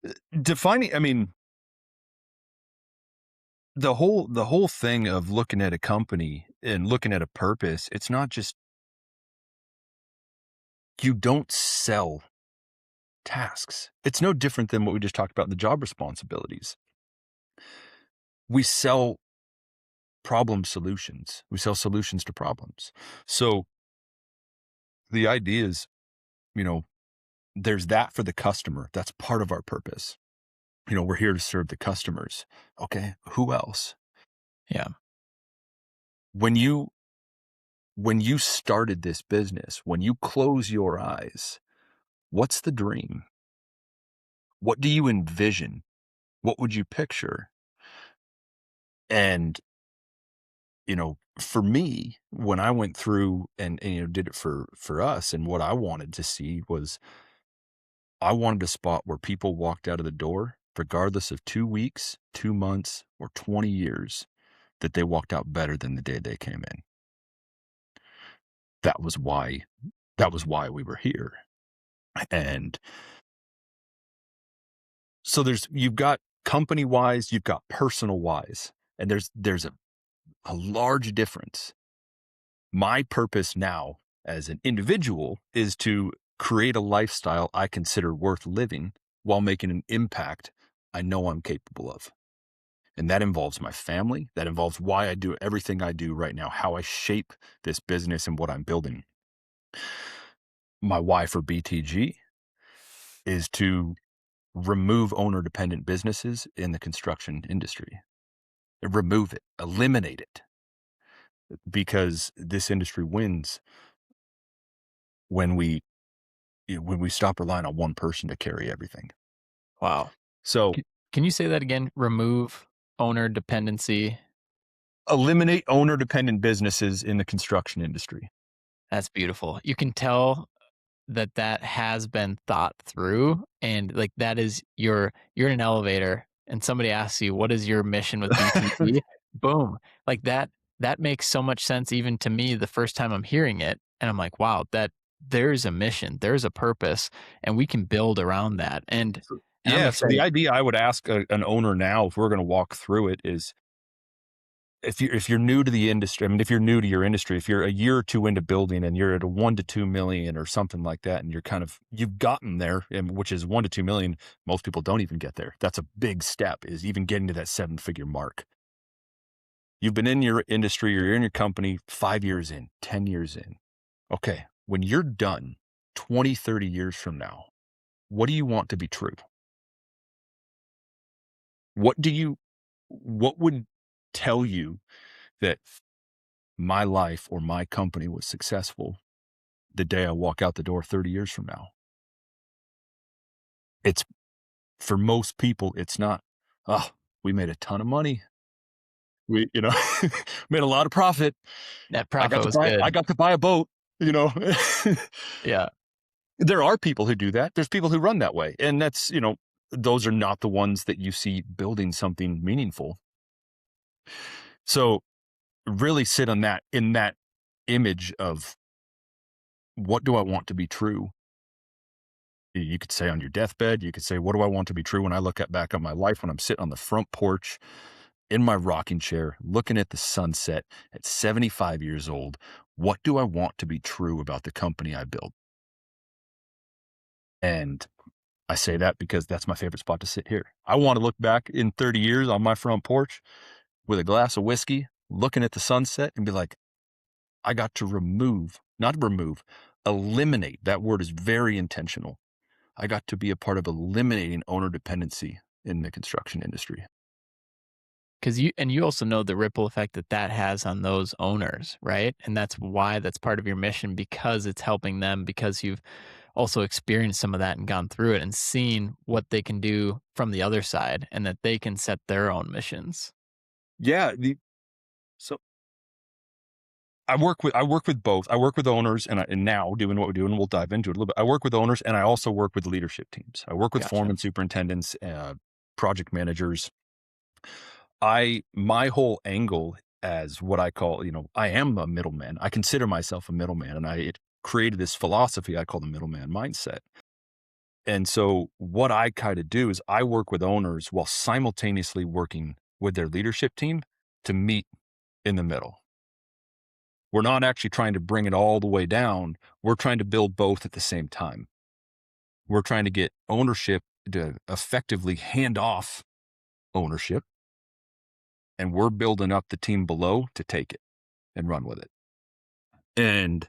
there. Defining, I mean, the whole thing of looking at a company and looking at a purpose, it's not just, you don't sell tasks. It's no different than what we just talked about in the job responsibilities. We sell problem solutions. We sell solutions to problems. So the idea is, there's that for the customer. That's part of our purpose. We're here to serve the customers. Okay. Who else? Yeah. When you started this business, when you close your eyes, what's the dream? What do you envision? What would you picture? And, for me, when I went through and did it for us, and what I wanted to see was, I wanted a spot where people walked out of the door regardless of 2 weeks, 2 months, or 20 years, that they walked out better than the day they came in. That was why we were here. And so you've got company wise, you've got personal wise, and there's a large difference. My purpose now as an individual is to create a lifestyle I consider worth living while making an impact I know I'm capable of. And that involves my family. That involves why I do everything I do right now, how I shape this business and what I'm building. My why for BTG is to remove owner-dependent businesses in the construction industry. Remove it, eliminate it, because this industry wins when we stop relying on one person to carry everything. Wow. So Can you say that again? Remove owner dependency. eliminate owner-dependent businesses in the construction industry. That's beautiful. You can tell that has been thought through, and like that is you're in an elevator and somebody asks you, what is your mission with BTG? Boom. Like that makes so much sense even to me the first time I'm hearing it. And I'm like, wow, that there's a mission, there's a purpose, and we can build around that. And I'm Yeah. So the excited. idea I would ask an owner now, if we're going to walk through it, is if you're new to the industry, I mean, if you're new to your industry, if you're a year or two into building and you're at a 1 to 2 million or something like that, and you've gotten there, and which is 1 to 2 million, most people don't even get there. That's a big step, is even getting to that 7-figure mark. You've been in your industry or you're in your company 5 years in, 10 years in. Okay. When you're done 20, 30 years from now, what do you want to be true? What would tell you that my life or my company was successful the day I walk out the door 30 years from now? It's, for most people, it's not, oh, we made a ton of money. We, made a lot of profit. That profit was good. I got to buy a boat, Yeah. There are people who do that. There's people who run that way. And that's, those are not the ones that you see building something meaningful. So really sit on that, in that image of, what do I want to be true? You could say on your deathbed, you could say, what do I want to be true when I look back on my life, when I'm sitting on the front porch in my rocking chair, looking at the sunset at 75 years old? What do I want to be true about the company I built? And I say that because that's my favorite spot to sit here. I want to look back in 30 years on my front porch with a glass of whiskey, looking at the sunset, and be like, I got to eliminate. That word is very intentional. I got to be a part of eliminating owner dependency in the construction industry. Because you also know the ripple effect that has on those owners, right? And that's why that's part of your mission, because it's helping them, because you've also experienced some of that and gone through it and seen what they can do from the other side, and that they can set their own missions. Yeah. So I work with both. I work with owners, and now doing what we do, and we'll dive into it a little bit. I work with owners, and I also work with leadership teams. I work with Gotcha. foremen, superintendents, project managers. My whole angle, as what I call, I am a middleman. I consider myself a middleman, and I created this philosophy I call the middleman mindset. And so what I kind of do is I work with owners while simultaneously working with their leadership team to meet in the middle. We're not actually trying to bring it all the way down. We're trying to build both at the same time. We're trying to get ownership to effectively hand off ownership, and we're building up the team below to take it and run with it. And,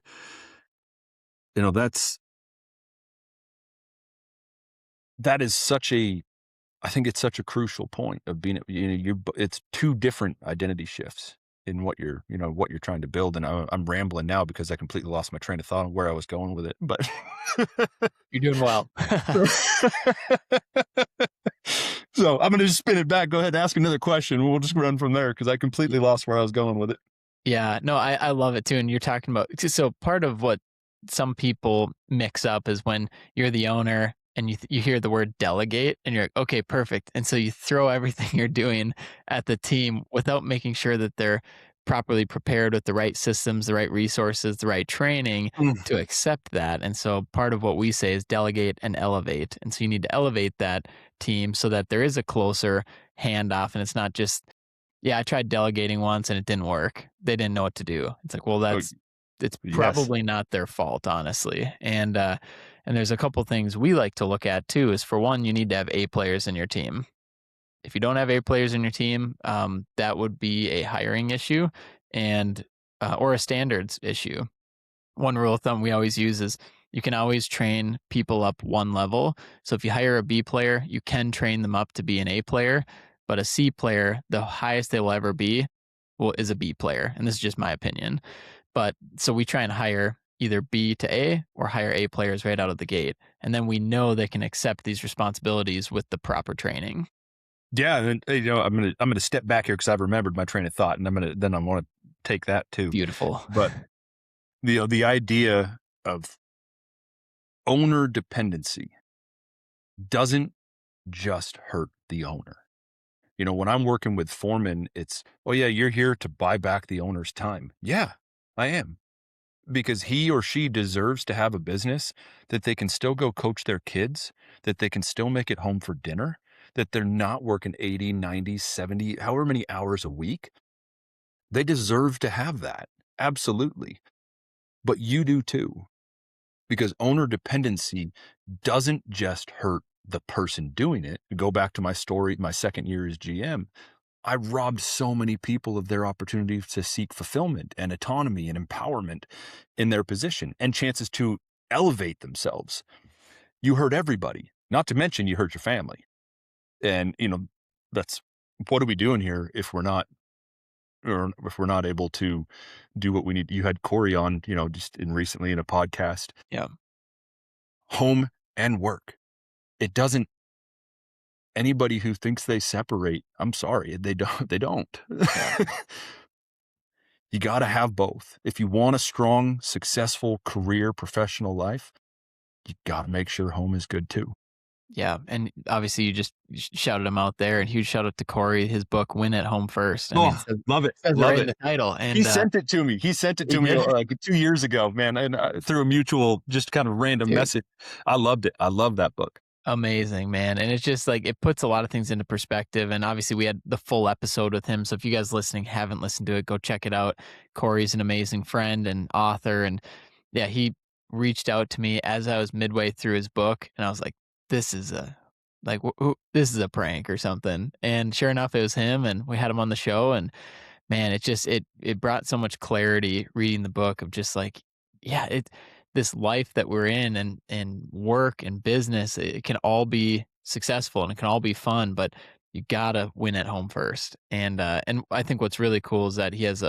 that is I think it's such a crucial point of being, it's two different identity shifts in what you're trying to build. And I'm rambling now because I completely lost my train of thought on where I was going with it, but You're doing well. So I'm going to just spin it back. Go ahead and ask another question. We'll just run from there because I completely lost where I was going with it. Yeah, no, I love it too. And you're talking about, so part of what some people mix up is when you're the owner and you hear the word delegate and you're like, okay, perfect. And so you throw everything you're doing at the team without making sure that they're properly prepared with the right systems, the right resources, the right training Mm. to accept that. And so part of what we say is delegate and elevate. And so you need to elevate that team so that there is a closer handoff and it's not just, yeah, I tried delegating once and it didn't work. They didn't know what to do. It's like, well, Oh, it's yes. probably not their fault, honestly. And there's a couple things we like to look at too. Is for one, you need to have A players in your team. If you don't have A players in your team, that would be a hiring issue and or a standards issue. One rule of thumb we always use is you can always train people up one level. So if you hire a B player, you can train them up to be an A player, but a C player, the highest they will ever be, well, is a B player. And this is just my opinion. But so we try and hire either B to A or hire A players right out of the gate. And then we know they can accept these responsibilities with the proper training. Yeah, and I'm gonna step back here because I've remembered my train of thought, and I want to take that too. Beautiful. But the idea of owner dependency doesn't just hurt the owner. When I'm working with foremen, it's, oh yeah, you're here to buy back the owner's time. Yeah, I am. Because he or she deserves to have a business that they can still go coach their kids, that they can still make it home for dinner, that they're not working 80, 90, 70, however many hours a week. They deserve to have that. Absolutely. But you do too. Because owner dependency doesn't just hurt the person doing it. Go back to my story, my second year as GM. I robbed so many people of their opportunity to seek fulfillment and autonomy and empowerment in their position and chances to elevate themselves. You hurt everybody, not to mention you hurt your family. And, that's what are we doing here if we're not, or if we're not able to do what we need. You had Corey on, just recently in a podcast, Yeah. home and work. It doesn't, anybody who thinks they separate, I'm sorry, they don't. Yeah. You got to have both. If you want a strong, successful career, professional life, you got to make sure home is good too. Yeah. And obviously you just shouted him out there and huge shout out to Corey, his book, Win at Home First. I mean, Oh, love it. says it Love right in it. the title. He And sent it to me. He sent it he to me did? like 2 years ago, man. And through a mutual, just kind of random Dude, message. I loved it. I love that book. amazing, man. And it's just like it puts a lot of things into perspective. And obviously, we had the full episode with him. So if you guys listening haven't listened to it, go check it out. Corey's an amazing friend and author. And yeah, he reached out to me as I was midway through his book. And I was like, this is a this is a prank or something. And sure enough, it was him. And we had him on the show. And man, it brought so much clarity reading the book of just like, yeah, this life that we're in and work and business, it can all be successful and it can all be fun, but you gotta win at home first. And I think what's really cool is that he has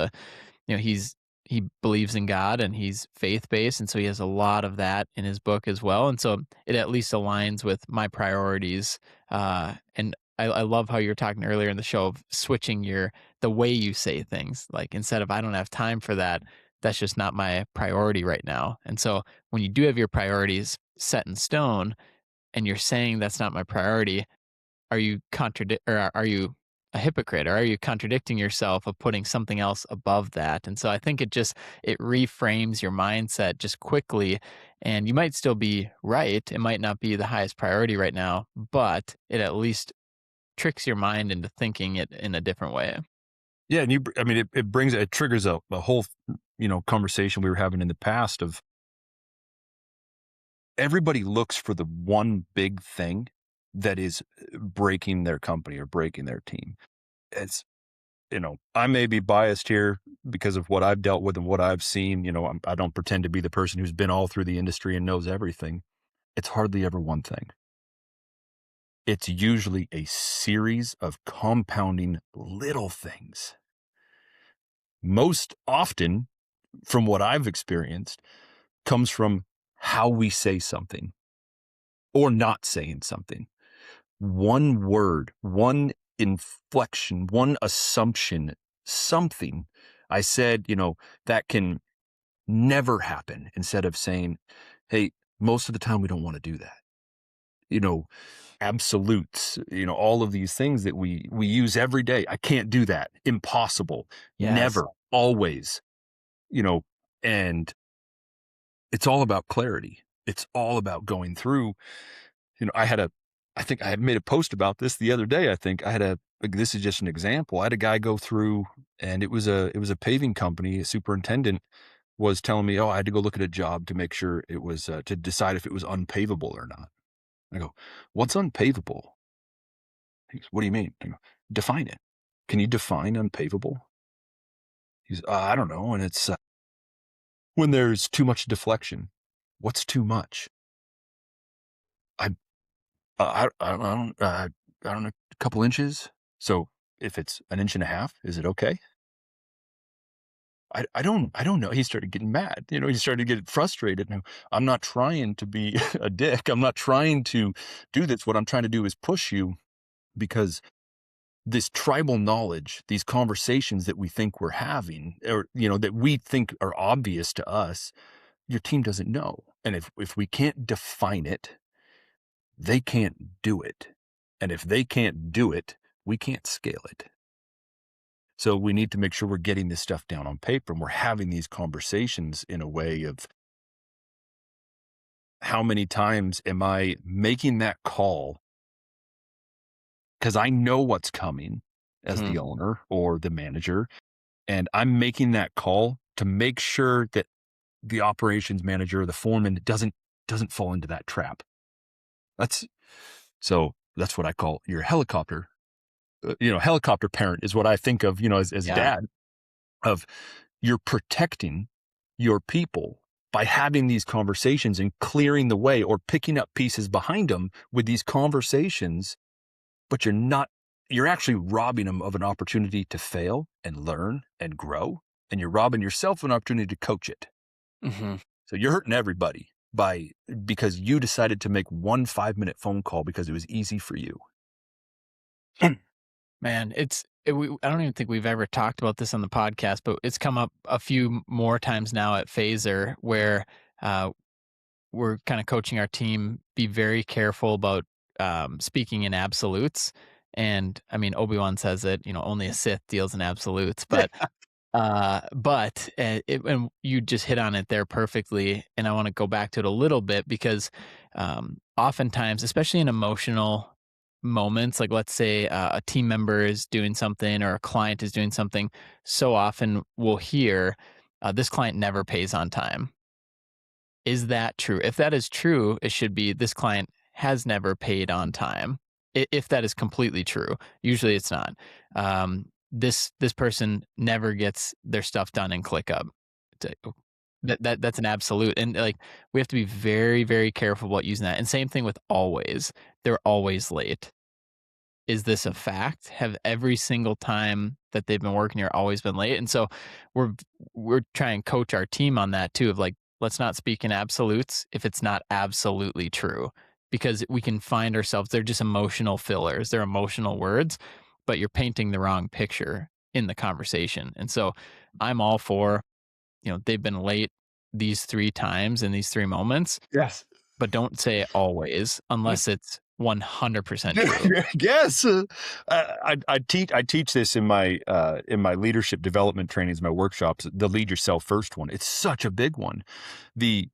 he believes in God and he's faith based, and so he has a lot of that in his book as well. And so it at least aligns with my priorities. And I love how you were talking earlier in the show of switching the way you say things. Like instead of I don't have time for that, that's just not my priority right now. And so when you do have your priorities set in stone and you're saying that's not my priority, are you are you a hypocrite or are you contradicting yourself of putting something else above that? And so I think it reframes your mindset just quickly, and you might still be right. It might not be the highest priority right now, but it at least tricks your mind into thinking it in a different way. Yeah. And it triggers a whole, conversation we were having in the past of everybody looks for the one big thing that is breaking their company or breaking their team. It's, I may be biased here because of what I've dealt with and what I've seen. I don't pretend to be the person who's been all through the industry and knows everything. It's hardly ever one thing. It's usually a series of compounding little things. Most often, from what I've experienced, comes from how we say something or not saying something. One word, one inflection, one assumption, something I said, that can never happen instead of saying, hey, most of the time we don't want to do that. absolutes, all of these things that we use every day. I can't do that. Impossible. Yes. Never. Always. And it's all about clarity. It's all about going through. I think I had made a post about this the other day. I think this is just an example. I had a guy go through, and it was a paving company. A superintendent was telling me, oh, I had to go look at a job to make sure it was, to decide if it was unpavable or not. I go, what's unpavable? He goes, what do you mean? I go, define it. Can you define unpavable? He's, I don't know. And it's when there's too much deflection. What's too much? I don't know, a couple inches. So if it's an inch and a half, is it okay? I don't know. He started getting mad. He started getting frustrated. Now, I'm not trying to be a dick. I'm not trying to do this. What I'm trying to do is push you, because this tribal knowledge, these conversations that we think we're having, or, that we think are obvious to us, your team doesn't know. And if we can't define it, they can't do it. And if they can't do it, we can't scale it. So we need to make sure we're getting this stuff down on paper, and we're having these conversations in a way of, how many times am I making that call because I know what's coming as the owner or the manager, and I'm making that call to make sure that the operations manager or the foreman doesn't fall into that trap. That's what I call your helicopter. Helicopter parent is what I think of, as dad, of you're protecting your people by having these conversations and clearing the way, or picking up pieces behind them with these conversations, but you're actually robbing them of an opportunity to fail and learn and grow. And you're robbing yourself of an opportunity to coach it. Mm-hmm. So you're hurting everybody because you decided to make one 5-minute phone call because it was easy for you. Man, I don't even think we've ever talked about this on the podcast, but it's come up a few more times now at Phaser, where we're kind of coaching our team, be very careful about speaking in absolutes. And I mean, Obi-Wan says it, only a Sith deals in absolutes, but and you just hit on it there perfectly. And I want to go back to it a little bit, because oftentimes, especially in emotional moments, like let's say a team member is doing something or a client is doing something, so often we'll hear, this client never pays on time. Is that true? If that is true, it should be, this client has never paid on time. If that is completely true, usually it's not. This person never gets their stuff done in ClickUp. That's an absolute, and like, we have to be very, very careful about using that. And same thing with always. They're always late. Is this a fact? Have every single time that they've been working here always been late? And so we're trying to coach our team on that too, of like, let's not speak in absolutes if it's not absolutely true, because we can find ourselves, they're just emotional fillers, they're emotional words, but you're painting the wrong picture in the conversation. And so I'm all for, they've been late these 3 times in these 3 moments, Yes. but don't say always unless it's 100% true. Yes. I teach this in my leadership development trainings, my workshops, the lead yourself first one. It's such a big one. The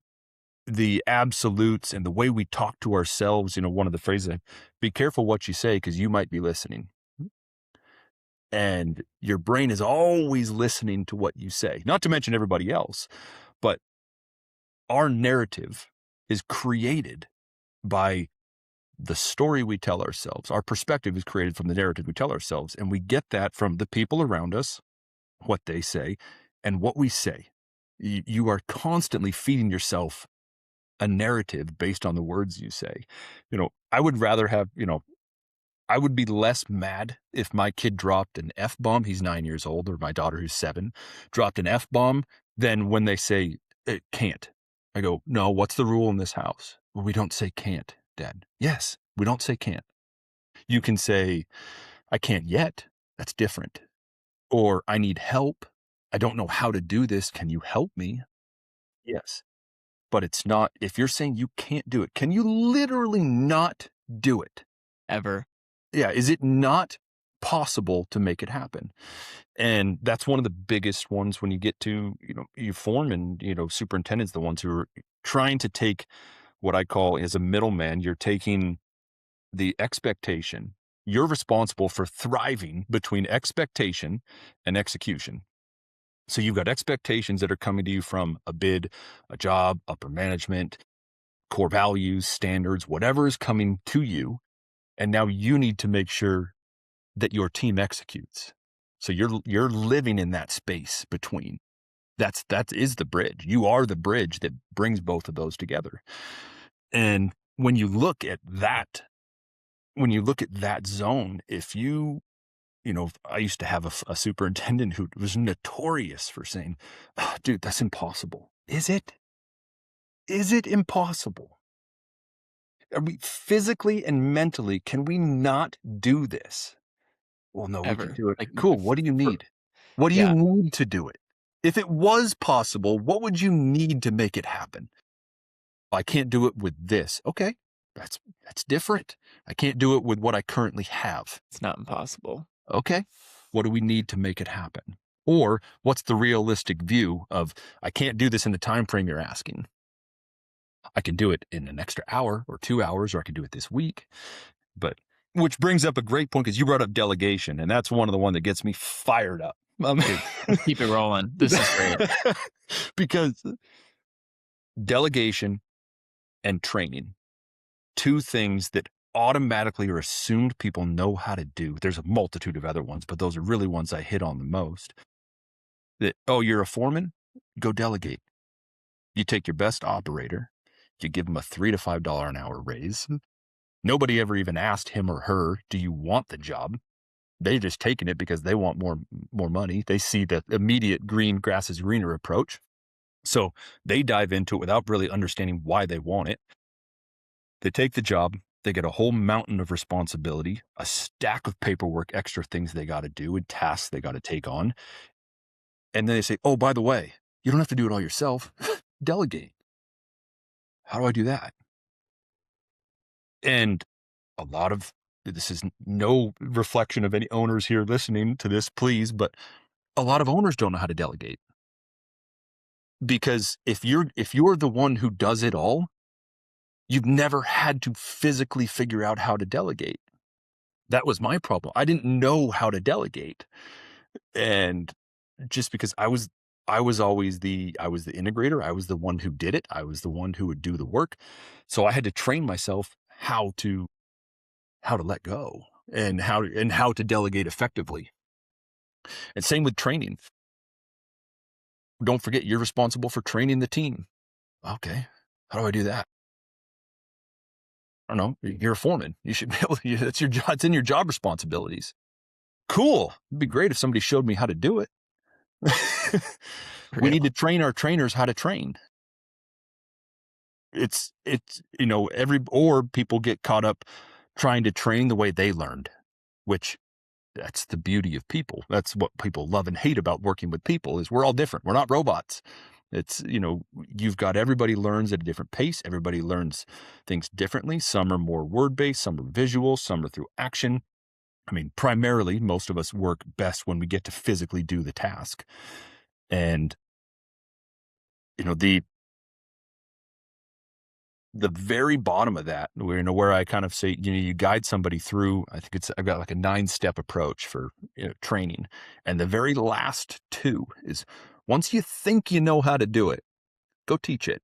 absolutes and the way we talk to ourselves, one of the phrases, be careful what you say, because you might be listening. And your brain is always listening to what you say, not to mention everybody else. But our narrative is created by the story we tell ourselves. Our perspective is created from the narrative we tell ourselves. And we get that from the people around us, what they say, and what we say. You are constantly feeding yourself a narrative based on the words you say. I would rather have, I would be less mad if my kid dropped an F-bomb, he's 9 years old, or my daughter who's 7, dropped an F-bomb, than when they say, it can't. I go, no, what's the rule in this house? Well, we don't say can't, Dad. Yes, we don't say can't. You can say, I can't yet. That's different. Or I need help. I don't know how to do this. Can you help me? Yes. but it's not. If you're saying you can't do it, can you literally not do it? Ever. Yeah. Is it not possible to make it happen? And that's one of the biggest ones when you get to, you foremen, superintendents, the ones who are trying to take what I call as a middleman. You're taking the expectation. You're responsible for thriving between expectation and execution. So you've got expectations that are coming to you from a bid, a job, upper management, core values, standards, whatever is coming to you. And now you need to make sure that your team executes. So you're living in that space between. That is the bridge. You are the bridge that brings both of those together. And when you look at that zone, if I used to have a superintendent who was notorious for saying, "Oh, dude, that's impossible." Is it? Is it impossible? Are we physically and mentally, can we not do this? Well, no, we can Ever. do it. Like, Cool. What do you need? What do you yeah. need to do it? If it was possible, what would you need to make it happen? I can't do it with this. Okay. That's different. I can't do it with what I currently have. It's not impossible. Okay. What do we need to make it happen? Or what's the realistic view of, I can't do this in the time frame you're asking. I can do it in an extra hour or 2 hours, or I can do it this week. But which brings up a great point, because you brought up delegation, and that's one of the one that gets me fired up. Let's keep it rolling. This is great. Because delegation and training, two things that automatically are assumed people know how to do. There's a multitude of other ones, but those are really ones I hit on the most. That, oh, you're a foreman? Go delegate. You take your best operator, you give them a $3 to $5 an hour raise. Nobody ever even asked him or her, do you want the job? They just taken it because they want more money. They see the immediate green grass is greener approach. So they dive into it without really understanding why they want it. They take the job. They get a whole mountain of responsibility, a stack of paperwork, extra things they got to do and tasks they got to take on. And then they say, oh, by the way, you don't have to do it all yourself. Delegate. How do I do that? And a lot of, this is no reflection of any owners here listening to this, please, but a lot of owners don't know how to delegate. Because if you're the one who does it all, you've never had to physically figure out how to delegate. That was my problem. I didn't know how to delegate. And just because I was always the integrator, I was the one who did it. I was the one who would do the work. So I had to train myself how to let go and how to delegate effectively. And same with training. Don't forget, you're responsible for training the team. Okay. How do I do that? I don't know. You're a foreman. You should be able to, that's your job. It's in your job responsibilities. Cool. It'd be great if somebody showed me how to do it. We need to train our trainers how to train. It's, or people get caught up trying to train the way they learned, which that's the beauty of people. That's what people love and hate about working with people, is we're all different. We're not robots. It's, you've got, everybody learns at a different pace. Everybody learns things differently. Some are more word-based, some are visual, some are through action. I mean, primarily, most of us work best when we get to physically do the task. And, the very bottom of that, where I kind of say, you guide somebody through, I've got like a 9-step approach for training. And the very last 2 is, once you think you know how to do it, go teach it.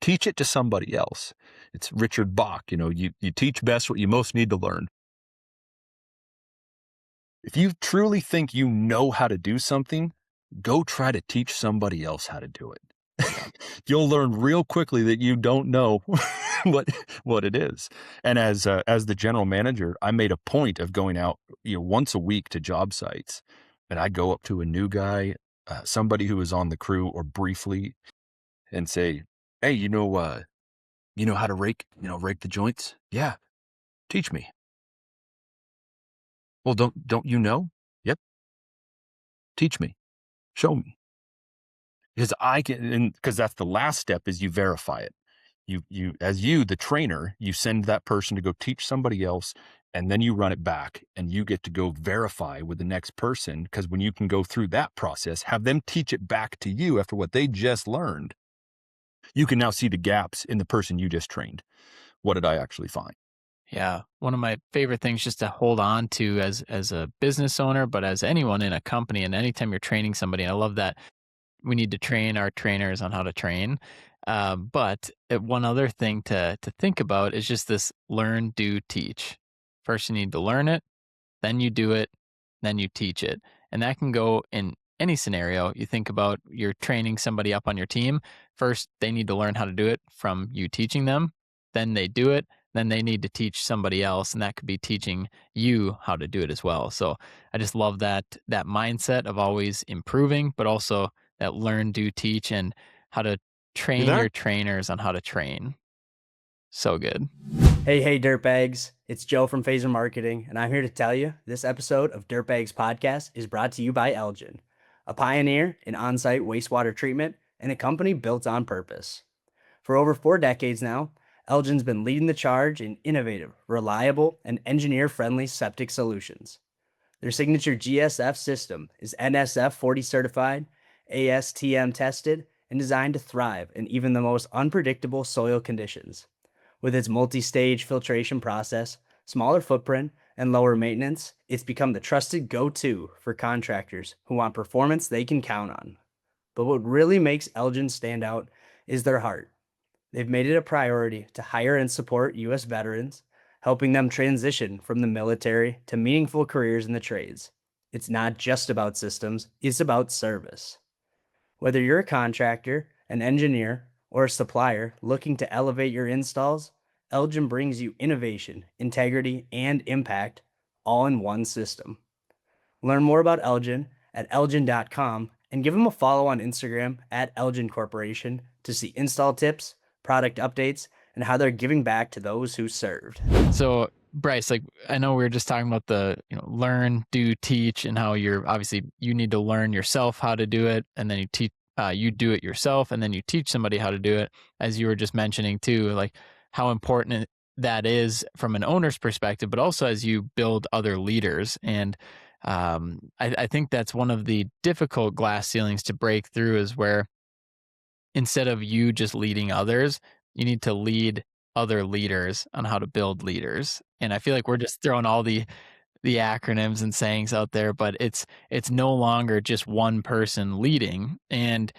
Teach it to somebody else. It's Richard Bach, you teach best what you most need to learn. If you truly think you know how to do something, go try to teach somebody else how to do it. You'll learn real quickly that you don't know what it is. And as the general manager, I made a point of going out, once a week to job sites, and I go up to a new guy, somebody who was on the crew or briefly, and say, "Hey, you know how to rake the joints? Yeah, teach me." Well, don't you know? Yep. Teach me. Show me. Because I can, because that's the last step is you verify it. The trainer, you send that person to go teach somebody else, and then you run it back and you get to go verify with the next person. Because when you can go through that process, have them teach it back to you after what they just learned, you can now see the gaps in the person you just trained. What did I actually find? Yeah, one of my favorite things just to hold on to as a business owner, but as anyone in a company, and anytime you're training somebody, I love that we need to train our trainers on how to train. But one other thing to think about is just this learn, do, teach. First, you need to learn it, then you do it, then you teach it. And that can go in any scenario. You think about you're training somebody up on your team. First, they need to learn how to do it from you teaching them. Then they do it. Then they need to teach somebody else. And that could be teaching you how to do it as well. So I just love that mindset of always improving, but also that learn, do, teach, and how to You train there? your trainers on how to train. So good. Hey, dirtbags. It's Joe from Phaser Marketing, and I'm here to tell you this episode of Dirtbags Podcast is brought to you by Eljen, a pioneer in on-site wastewater treatment and a company built on purpose. For over 4 decades now, Elgin's been leading the charge in innovative, reliable, and engineer-friendly septic solutions. Their signature GSF system is NSF 40 certified, ASTM tested, and designed to thrive in even the most unpredictable soil conditions. With its multi-stage filtration process, smaller footprint, and lower maintenance, it's become the trusted go-to for contractors who want performance they can count on. But what really makes Elgin stand out is their heart. They've made it a priority to hire and support U.S. veterans, helping them transition from the military to meaningful careers in the trades. It's not just about systems, it's about service. Whether you're a contractor, an engineer, or a supplier looking to elevate your installs, Elgin brings you innovation, integrity, and impact all in one system. Learn more about Elgin at elgin.com and give them a follow on Instagram at Elgin Corporation to see install tips, product updates, and how they're giving back to those who served. So, Bryce, like I know we were just talking about the, learn, do, teach, and how you're obviously you need to learn yourself how to do it, and then you do it yourself, and then you teach somebody how to do it. As you were just mentioning too, like how important that is from an owner's perspective, but also as you build other leaders. And I think that's one of the difficult glass ceilings to break through is where instead of you just leading others, you need to lead other leaders on how to build leaders. And I feel like we're just throwing all the acronyms and sayings out there, but it's no longer just one person leading. And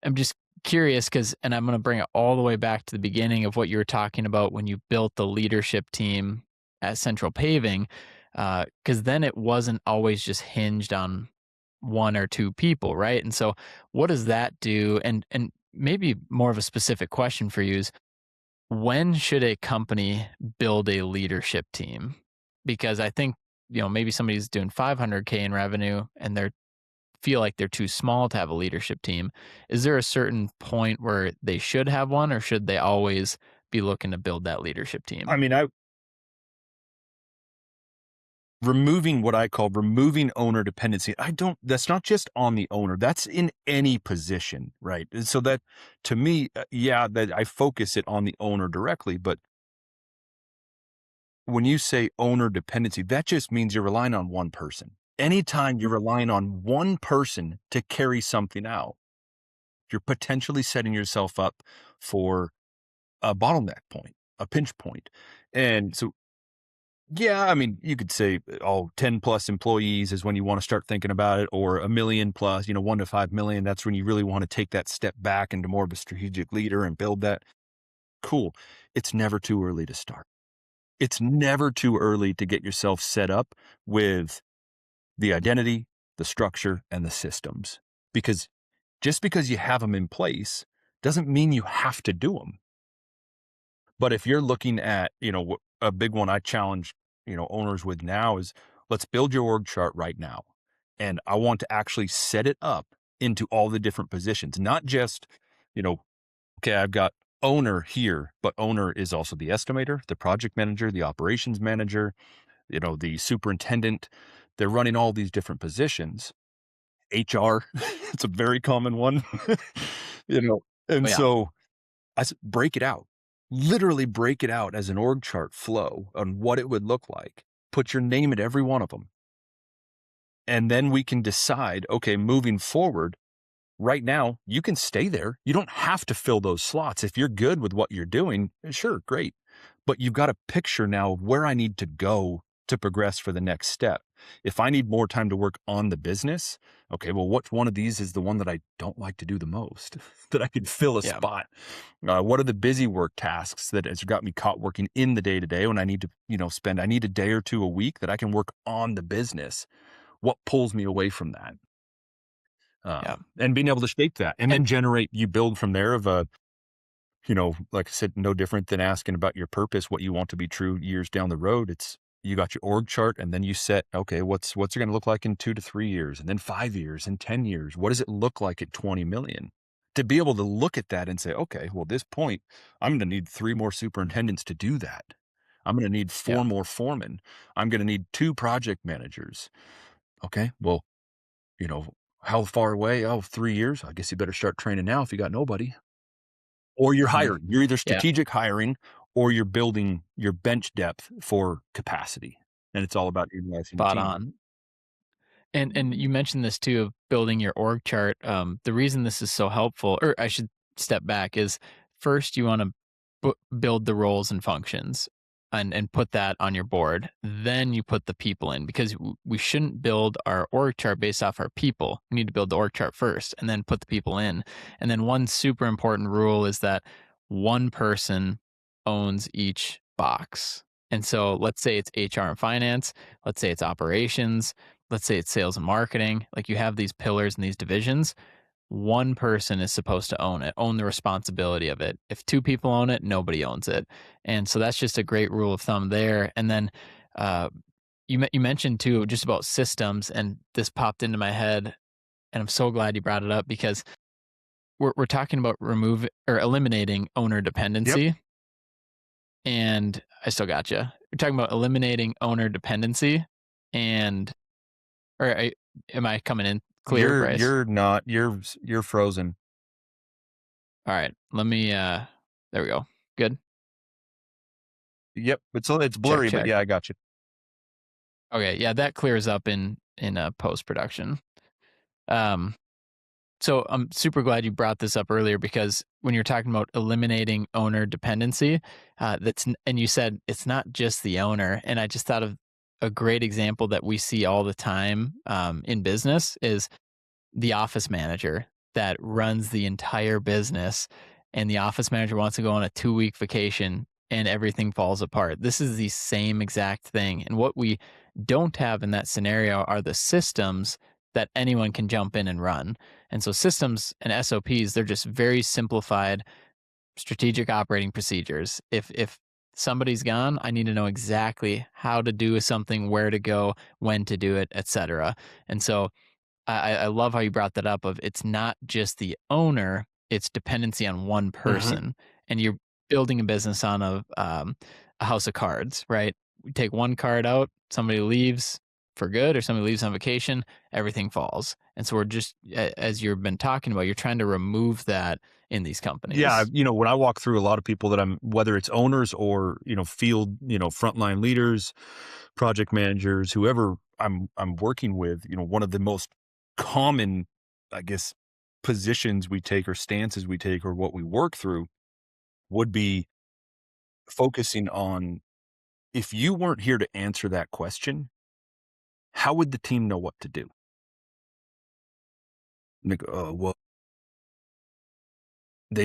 I'm just curious because, and I'm going to bring it all the way back to the beginning of what you were talking about when you built the leadership team at Central Paving, because then it wasn't always just hinged on one or two people, right? And so, what does that do? And maybe more of a specific question for you is when should a company build a leadership team? Because I think, maybe somebody's doing 500K in revenue and they feel like they're too small to have a leadership team. Is there a certain point where they should have one, or should they always be looking to build that leadership team? I mean, removing what I call removing owner dependency. That's not just on the owner, that's in any position, right? And so that to me, that I focus it on the owner directly, but when you say owner dependency, that just means you're relying on one person. Anytime you're relying on one person to carry something out, you're potentially setting yourself up for a bottleneck point, a pinch point. And so, I mean, you could say, 10 plus employees is when you want to start thinking about it, or a million plus, 1 to 5 million. That's when you really want to take that step back into more of a strategic leader and build that. Cool. It's never too early to start. It's never too early to get yourself set up with the identity, the structure, and the systems. Because just because you have them in place doesn't mean you have to do them. But if you're looking at, a big one I challenge, owners with now is let's build your org chart right now. And I want to actually set it up into all the different positions, not just, okay, I've got owner here, but owner is also the estimator, the project manager, the operations manager, the superintendent. They're running all these different positions. HR. It's a very common one, you know, Oh and yeah. so I said, break it out. Literally break it out as an org chart flow on what it would look like. Put your name at every one of them. And then we can decide, okay, moving forward, right now, you can stay there. You don't have to fill those slots. If you're good with what you're doing, sure, great. But you've got a picture now of where I need to go to progress for the next step. If I need more time to work on the business, okay, well, what one of these is the one that I don't like to do the most, that I can fill a Yeah. spot? What are the busy work tasks that has got me caught working in the day to day when I need to, I need a day or two a week that I can work on the business? What pulls me away from that? Yeah. And being able to shape that and then And generate, you build from there of like I said, no different than asking about your purpose, what you want to be true years down the road. It's, you got your org chart and then you set, okay, what's it going to look like in 2 to 3 years and then 5 years and 10 years? What does it look like at 20 million? To be able to look at that and say, okay, well, this point, I'm going to need 3 more superintendents to do that. I'm going to need yeah. 4 more foremen. I'm going to need 2 project managers. Okay, well, how far away? Oh, 3 years. I guess you better start training now if you got nobody. Or you're Mhm. hiring. You're either Yeah. strategic hiring or you're building your bench depth for capacity. And it's all about utilizing the Spot team. on. And you mentioned this too of building your org chart. The reason this is so helpful, or I should step back, is first you want to build the roles and functions and put that on your board. Then you put the people in because we shouldn't build our org chart based off our people. We need to build the org chart first and then put the people in. And then one super important rule is that one person owns each box. And so let's say it's HR and finance, let's say it's operations, let's say it's sales and marketing, like you have these pillars and these divisions, one person is supposed to own it, own the responsibility of it. If two people own it, nobody owns it. And so that's just a great rule of thumb there. And then uh, you mentioned too just about systems, and this popped into my head, and I'm so glad you brought it up because we're talking about eliminating owner Yep. dependency, and I still got you. We're talking about eliminating owner dependency, and am I coming in clear, You're Bryce? you're not. You're frozen. All right, let me. There we go. Good. Yep. It's Check, blurry, but check. yeah, I got you. Okay, yeah, that clears up in post production. Um, so I'm super glad you brought this up earlier because when you're talking about eliminating owner dependency, and you said it's not just the owner, and I just thought of a great example that we see all the time in business is the office manager that runs the entire business, and the office manager wants to go on a 2-week vacation and everything falls apart. This is the same exact thing. And what we don't have in that scenario are the systems that anyone can jump in and run. And so systems and SOPs, they're just very simplified strategic operating procedures. If somebody's gone, I need to know exactly how to do something, where to go, when to do it, etc. And so I love how you brought that up of it's not just the owner, it's dependency on one Mhm. person. And you're building a business on a house of cards, right? We take one card out, somebody leaves for good or somebody leaves on vacation, everything falls. And so we're just, as you've been talking about, you're trying to remove that in these Yeah, companies. when I walk through a lot of people that whether it's owners or, field, frontline leaders, project managers, whoever I'm working with, one of the most common, I guess, positions we take or stances we take or what we work through would be focusing on, if you weren't here to answer that question, how would the team know what to do? And they go, oh, well, they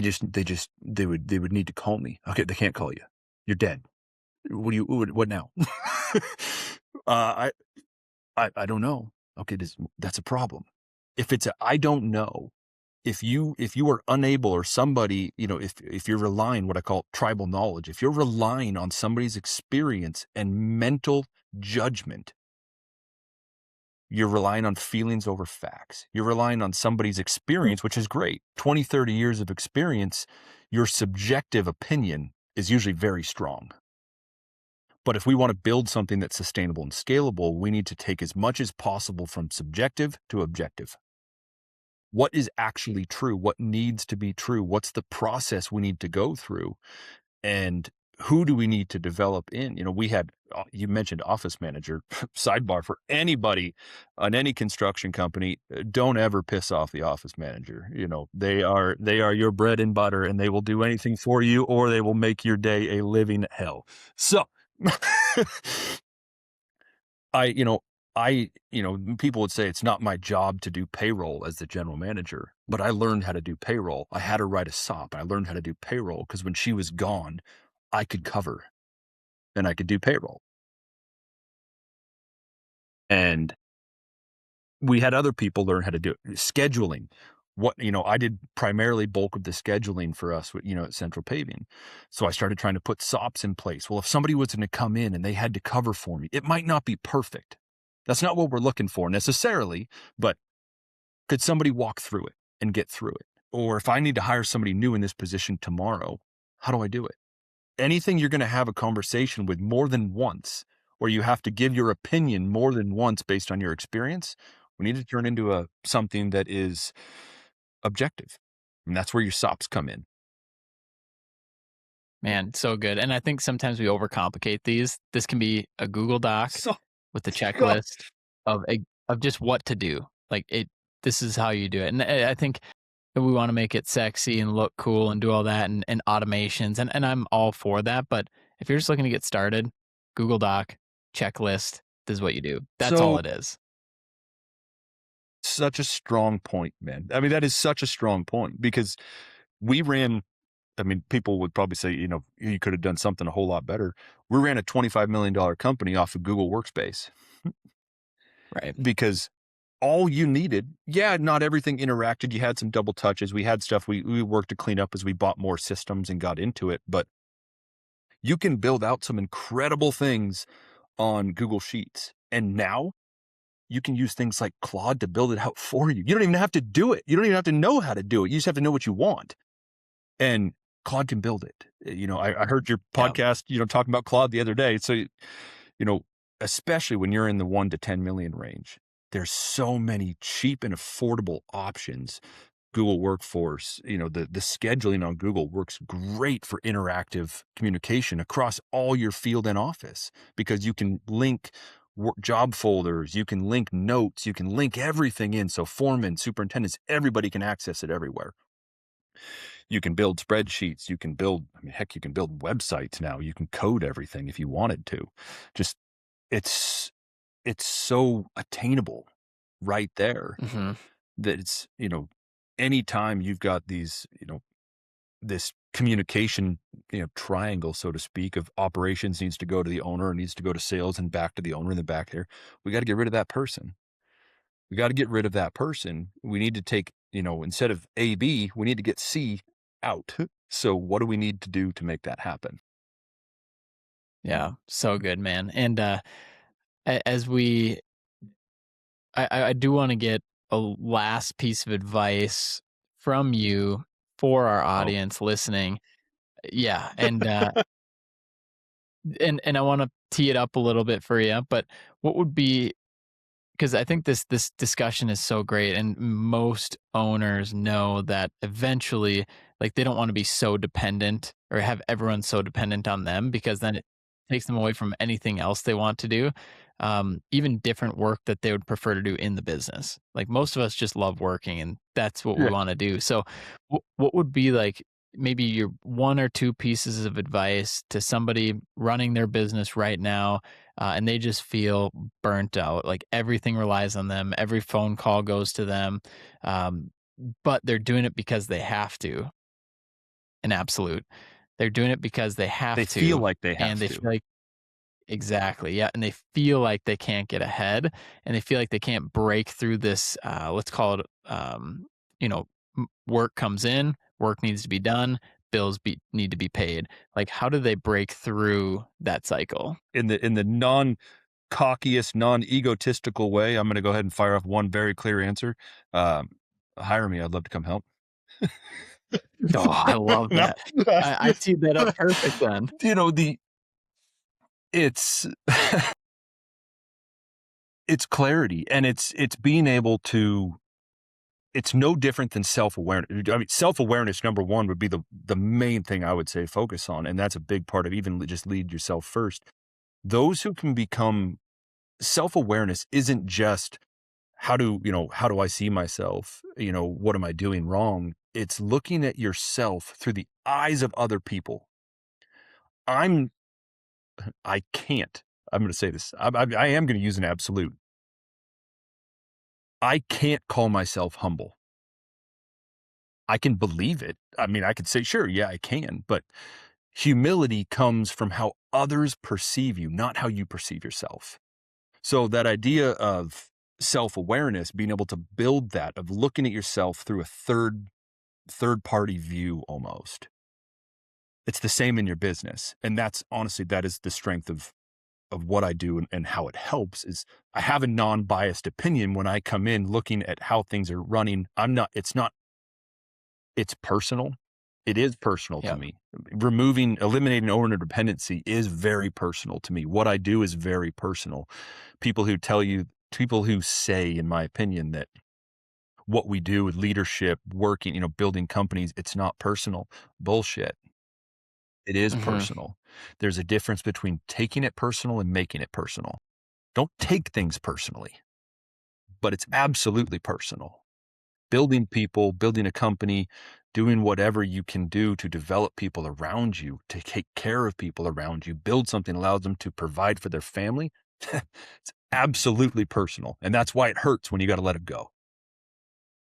would need to call me. Okay, they can't call you. You're dead. What now? I I don't know. Okay, that's a problem. If it's a I don't know, if you are unable or somebody, if you're relying, what I call tribal knowledge, if you're relying on somebody's experience and mental judgment, you're relying on feelings over facts. You're relying on somebody's experience, which is great. 20, 30 years of experience, your subjective opinion is usually very strong. But if we want to build something that's sustainable and scalable, we need to take as much as possible from subjective to objective. what is actually true, what needs to be true, what's the process we need to go through, and who do we need to develop in? We had, you mentioned office manager. Sidebar for anybody on any construction company, don't ever piss off the office manager. They are your bread and butter, and they will do anything for you, or they will make your day a living hell. So people would say it's not my job to do payroll as the general manager, but I learned how to do payroll. I had her write a SOP. I learned how to do payroll because when she was gone, I could cover and I could do payroll. And we had other people learn how to do it. Scheduling. I did primarily bulk of the scheduling for us, at Central Paving. So I started trying to put SOPs in place. Well, if somebody was going to come in and they had to cover for me, it might not be perfect. That's not what we're looking for necessarily, but could somebody walk through it and get through it? Or if I need to hire somebody new in this position tomorrow, how do I do it? Anything you're going to have a conversation with more than once, or you have to give your opinion more than once based on your experience, we need to turn into something that is objective. And that's where your SOPs come in. Man, so good. And I think sometimes we overcomplicate these. This can be a Google Doc with the checklist of just what to do. Like this is how you do it. And I think we want to make it sexy and look cool and do all that and automations. And I'm all for that. But if you're just looking to get started, Google Doc, checklist, this is what you do. That's all it is. Such a strong point, man. I mean, that is such a strong point because people would probably say, you could have done something a whole lot better. We ran a $25 million company off of Google Workspace. Right. Because all you needed, not everything interacted. You had some double touches. We had stuff we worked to clean up as we bought more systems and got into it. But you can build out some incredible things on Google Sheets. And now you can use things like Claude to build it out for you. You don't even have to do it. You don't even have to know how to do it. You just have to know what you want. And Claude can build it. I heard your podcast, talking about Claude the other day. So, especially when you're in the 1 to 10 million range, there's so many cheap and affordable options. Google Workforce, the scheduling on Google works great for interactive communication across all your field and office because you can link job folders, you can link notes, you can link everything in. So foremen, superintendents, everybody can access it everywhere. You can build spreadsheets. You can build, you can build websites now. You can code everything if you wanted to. Just, it's so attainable right there that it's, anytime you've got these, this communication, triangle, so to speak, of operations needs to go to the owner and needs to go to sales and back to the owner in the back there. We got to get rid of that person. We got to get rid of that person. We need to take, instead of A, B, we need to get C out. So what do we need to do to make that happen? Yeah, so good, man. And as we, I do want to get a last piece of advice from you for our audience listening. Yeah, and and I want to tee it up a little bit for you. But what would be, because I think this discussion is so great, and most owners know that eventually, like, they don't want to be so dependent or have everyone so dependent on them because then it takes them away from anything else they want to do, even different work that they would prefer to do in the business. Like most of us just love working, and that's what we want to do. So, what would be like maybe your 1 or 2 pieces of advice to somebody running their business right now? And they just feel burnt out. Like everything relies on them. Every phone call goes to them. But they're doing it because they have to. An absolute. They're doing it because they have They to. feel like they have and they to. feel like exactly. Yeah. And they feel like they can't get ahead and they feel like they can't break through this, let's call it, work comes in, work needs to be done, bills need to be paid. Like, how do they break through that cycle? In the non-cockiest, non-egotistical way, I'm going to go ahead and fire off one very clear answer. Hire me. I'd love to come help. Oh, I love that. I teed that up perfect then. It's it's clarity, and it's being able to it's no different than self-awareness. I mean, self-awareness, number one, would be the main thing I would say focus on. And that's a big part of even just lead yourself first. Those who can become self-awareness isn't just how do I see myself? What am I doing wrong? It's looking at yourself through the eyes of other people. I can't, I'm going to say this. I am going to use an absolute. I can't call myself humble. I can believe it. I mean, I could say, sure, yeah, I can, but humility comes from how others perceive you, not how you perceive yourself. So that idea of self-awareness, being able to build that, of looking at yourself through a third party view almost. It's the same in your business. And that's honestly, that is the strength of what I do and how it helps is I have a non-biased opinion when I come in looking at how things are running. It's personal. It is personal to me. Eliminating owner dependency is very personal to me. What I do is very personal. People who say, in my opinion, that what we do with leadership, working, building companies, it's not personal. Bullshit. It is personal. There's a difference between taking it personal and making it personal. Don't take things personally, but it's absolutely personal. Building people, building a company, doing whatever you can do to develop people around you, to take care of people around you, build something that allows them to provide for their family. It's absolutely personal. And that's why it hurts when you got to let it go.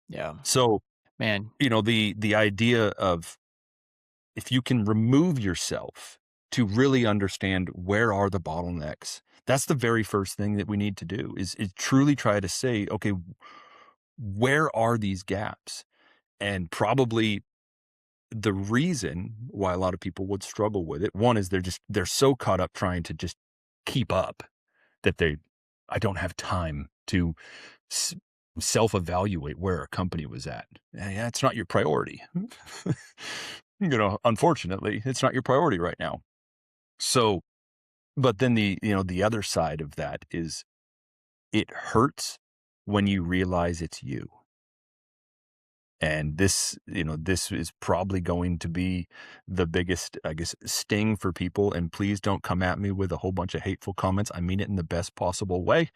Yeah. So, Man, the idea of if you can remove yourself to really understand where are the bottlenecks, that's the very first thing that we need to do is truly try to say, okay, where are these gaps? And probably the reason why a lot of people would struggle with it, one is they're so caught up trying to just keep up that I don't have time to self-evaluate where a company was at. Yeah, it's not your priority. Unfortunately, it's not your priority right now. So, but then the other side of that is it hurts when you realize it's you. And this is probably going to be the biggest, I guess, sting for people. And please don't come at me with a whole bunch of hateful comments. I mean it in the best possible way.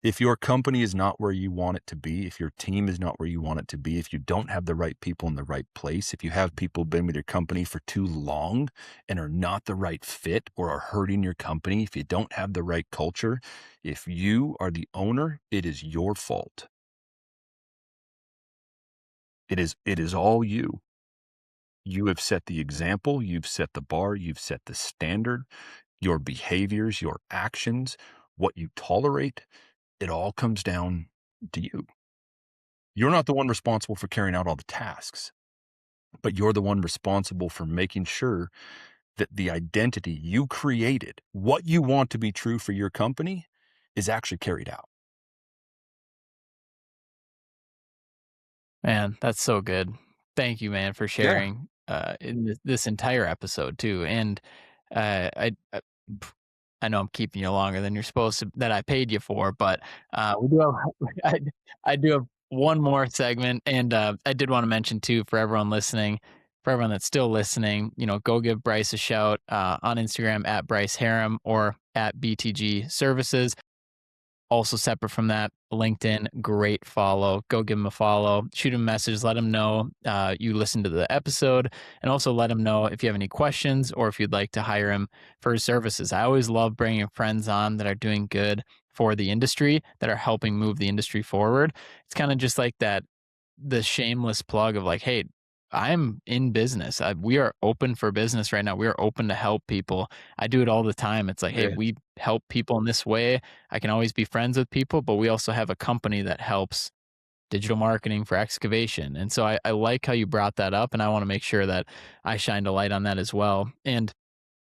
If your company is not where you want it to be, if your team is not where you want it to be, if you don't have the right people in the right place, if you have people been with your company for too long and are not the right fit or are hurting your company, if you don't have the right culture, if you are the owner, it is your fault. It is all you. You have set the example, you've set the bar, you've set the standard, your behaviors, your actions, what you tolerate, it all comes down to you. You're not the one responsible for carrying out all the tasks, but you're the one responsible for making sure that the identity you created, what you want to be true for your company, is actually carried out. man, that's so good. Thank you, man, for Yeah. sharing in this entire episode too. And pff, I know I'm keeping you longer than you're supposed to that I paid you for, but we do have I do have one more segment, and I did want to mention too for everyone listening, for everyone that's still listening, go give Bryce a shout on Instagram at Bryce Harem or at BTG Services. Also separate from that, LinkedIn, great follow. Go give him a follow. Shoot him a message. Let him know you listened to the episode, and also let him know if you have any questions or if you'd like to hire him for his services. I always love bringing friends on that are doing good for the industry, that are helping move the industry forward. It's kind of just like that, the shameless plug of like, hey, I'm in business. We are open for business right now. We are open to help people. I do it all the time. It's like, hey, Yeah. we help people in this way. I can always be friends with people, but we also have a company that helps digital marketing for excavation. And so I like how you brought that up, and I want to make sure that I shined a light on that as well. And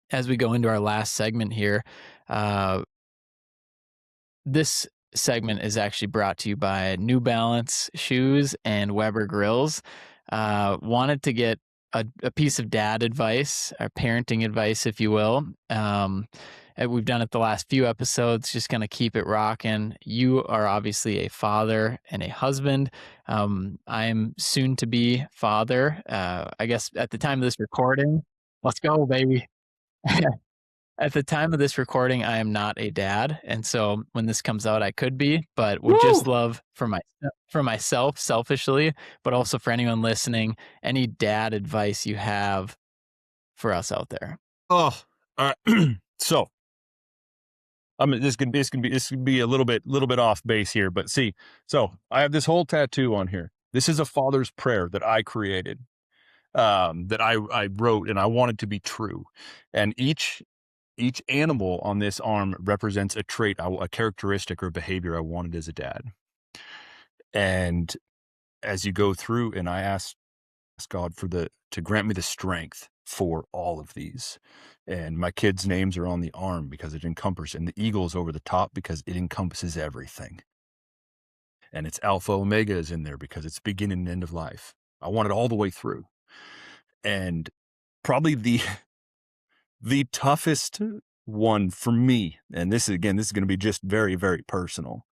as we go into our last segment here, uh, this segment is actually brought to you by New Balance shoes and Weber grills. Wanted to get a piece of dad advice, or parenting advice, if you will. we've done it the last few episodes, just going to keep it rocking. You are obviously a father and a husband. I'm soon to be father. I guess at the time of this recording, let's go, baby. At the time of this recording, I am not a dad, and so when this comes out, I could be, but would Woo! just love for myself, selfishly, but also for anyone listening, any dad advice you have for us out there. Oh, so this can be a little bit off base here, but see, so I have this whole tattoo on here. This is a father's prayer that I created, that I wrote, and I want it to be true. And each animal on this arm represents a trait, a characteristic or behavior I wanted as a dad. And as you go through, and I ask God to grant me the strength for all of these. And my kids' names are on the arm because it encompasses, and the eagle is over the top because it encompasses everything. And it's Alpha Omega is in there because it's beginning and end of life. I want it all the way through. And probably the toughest one for me, and this is going to be just very, very personal.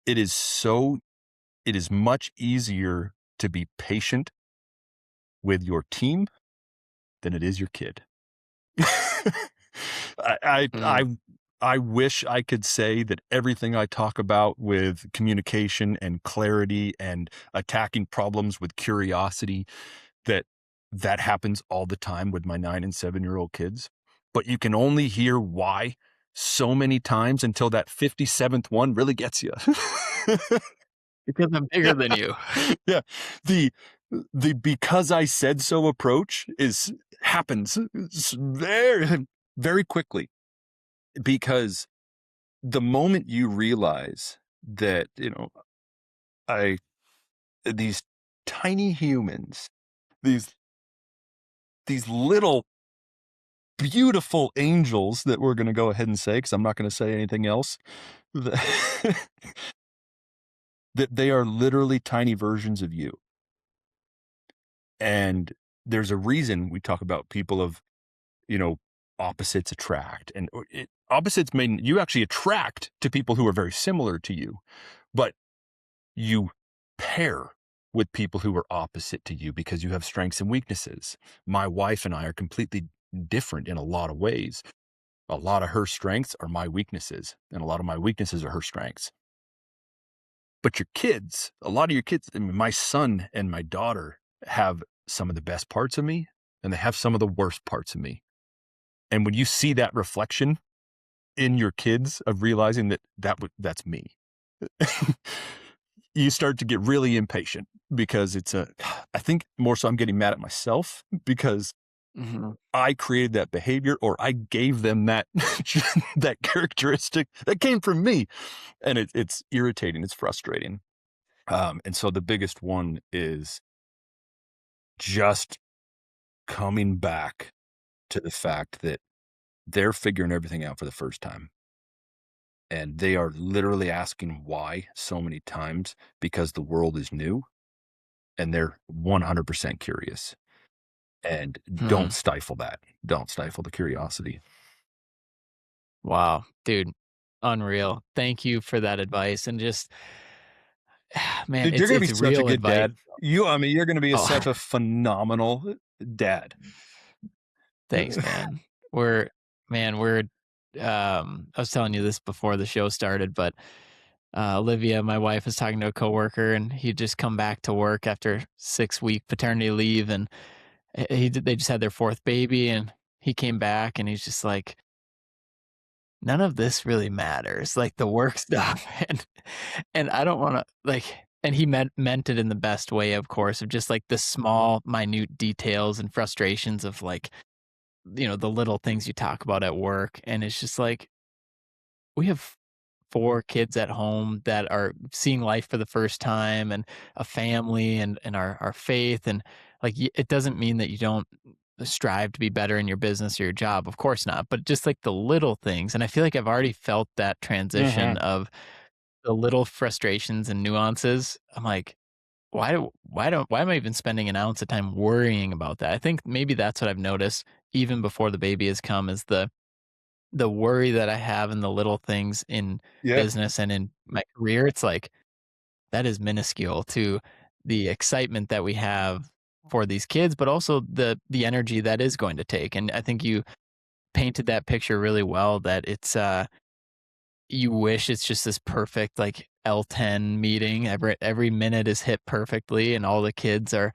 It is much easier to be patient with your team than it is your kid. I wish I could say that everything I talk about with communication and clarity and attacking problems with curiosity, that happens all the time with my 9 and 7-year-old kids. But you can only hear why so many times until that 57th one really gets you. Because I'm bigger than you. Yeah. The because I said so approach happens very, very quickly, because the moment you realize that, these tiny humans, these little beautiful angels that we're going to go ahead and say, because I'm not going to say anything else, that they are literally tiny versions of you. And there's a reason we talk about people of, opposites attract, and opposites mean you actually attract to people who are very similar to you, but you pair with people who are opposite to you because you have strengths and weaknesses. My wife and I are completely different in a lot of ways. A lot of her strengths are my weaknesses, and a lot of my weaknesses are her strengths. But a lot of your kids, I mean, my son and my daughter have some of the best parts of me, and they have some of the worst parts of me. And when you see that reflection in your kids of realizing that's me, you start to get really impatient, because I think more so I'm getting mad at myself because I created that behavior, or I gave them that that characteristic that came from me, and it's irritating, it's frustrating. And so the biggest one is just coming back to the fact that they're figuring everything out for the first time. And they are literally asking why so many times, because the world is new and they're 100% curious. And don't stifle that. Don't stifle the curiosity. Wow, dude, unreal. Thank you for that advice. And just, man, Dude, you're going to be it's such a real good advice. dad. You're going to be Oh. such a phenomenal dad. Thanks, man. I was telling you this before the show started, but Olivia, my wife, was talking to a coworker, and he'd just come back to work after 6-week paternity leave, and they just had their 4th baby, and he came back, and he's just like, none of this really matters, like the work stuff, and I don't want to and he meant it in the best way, of course, of just like the small, minute details and frustrations of like, the little things you talk about at work. And it's just like, we have 4 kids at home that are seeing life for the first time, and a family, and our faith. And like, it doesn't mean that you don't strive to be better in your business or your job. Of course not. But just like the little things. And I feel like I've already felt that transition of the little frustrations and nuances. I'm like, why am I even spending an ounce of time worrying about that? I think maybe that's what I've noticed even before the baby has come, is the worry that I have in the little things in Yeah. business and in my career, it's like that is minuscule to the excitement that we have for these kids, but also the energy that is going to take. And I think you painted that picture really well that it's you wish it's just this perfect like L10 meeting. Every minute is hit perfectly and all the kids are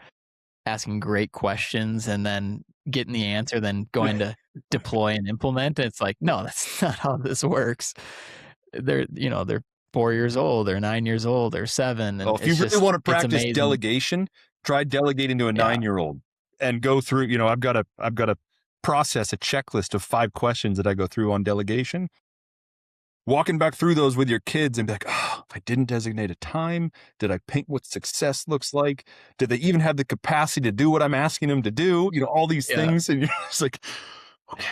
asking great questions and then getting the answer, then going to deploy and implement. It's like, no, that's not how this works. They're 4 years old, they're 9 years old, they're seven, Well, and if you really want to it's practice amazing. delegation, try delegating to a Yeah, 9-year-old and go through, I've got a process, a checklist of 5 questions that I go through on delegation. Walking back through those with your kids and be like, oh, if I didn't designate a time, did I paint what success looks like? Did they even have the capacity to do what I'm asking them to do? All these yeah, things. And you're just like, okay.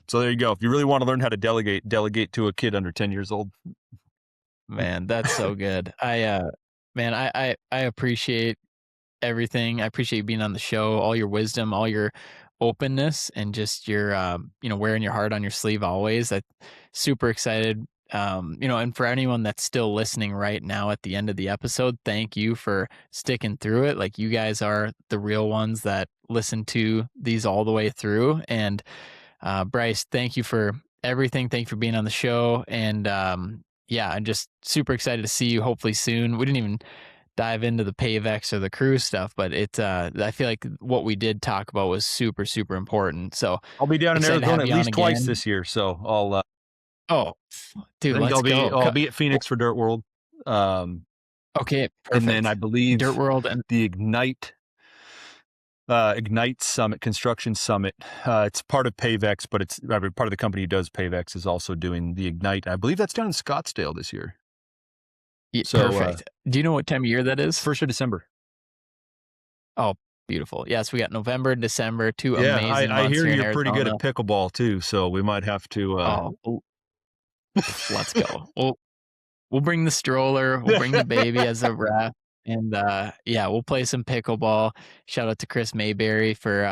So there you go. If you really want to learn how to delegate to a kid under 10 years old. man, that's so good. I appreciate everything. I appreciate you being on the show, all your wisdom, all your openness, and just your wearing your heart on your sleeve always. I super excited. And for anyone that's still listening right now at the end of the episode, thank you for sticking through it. Like, you guys are the real ones that listen to these all the way through. And Bryce, thank you for everything. Thank you for being on the show. And yeah, I'm just super excited to see you hopefully soon. We didn't even dive into the Pavex or the cruise stuff, but I feel like what we did talk about was super, super important. So I'll be down in excited to Arizona have at you on least twice again. this year. So I'll, Oh, I dude, think let's go. I'll be at Phoenix for Dirt World. Um, Okay, and then I perfect. Dirt believe World and the Ignite Summit, Construction Summit. It's part of Pavex, but part of the company who does Pavex is also doing the Ignite. I believe that's down in Scottsdale this year. So perfect. Do you know what time of year that is? 1st of December. Oh, beautiful. Yes, we got November, December, two Yeah, amazing I months hear here in you're pretty good Arizona. at pickleball too, so we might have to. Oh, let's go. We'll bring the stroller, we'll bring the baby as a ref, and, yeah, we'll play some pickleball. Shout out to Chris Mayberry for,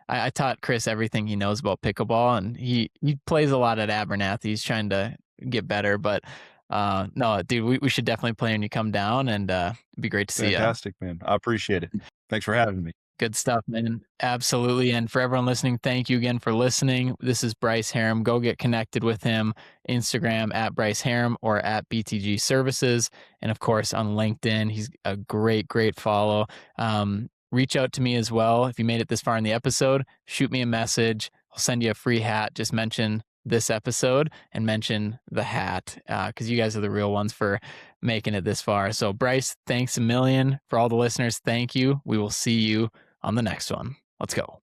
I taught Chris everything he knows about pickleball, and he plays a lot at Abernathy. He's trying to get better, but, no, dude, we should definitely play when you come down, and, it'd be great to see you. Fantastic, man. I appreciate it. Thanks for having me. Good stuff, man. Absolutely. And for everyone listening, thank you again for listening. This is Bryce Harem. Go get connected with him. Instagram at Bryce Harem or at BTG Services. And of course, on LinkedIn, he's a great, great follow. Reach out to me as well. If you made it this far in the episode, shoot me a message. I'll send you a free hat. Just mention this episode and mention the hat because you guys are the real ones for making it this far. So, Bryce, thanks a million. For all the listeners, thank you. We will see you on the next one. Let's go.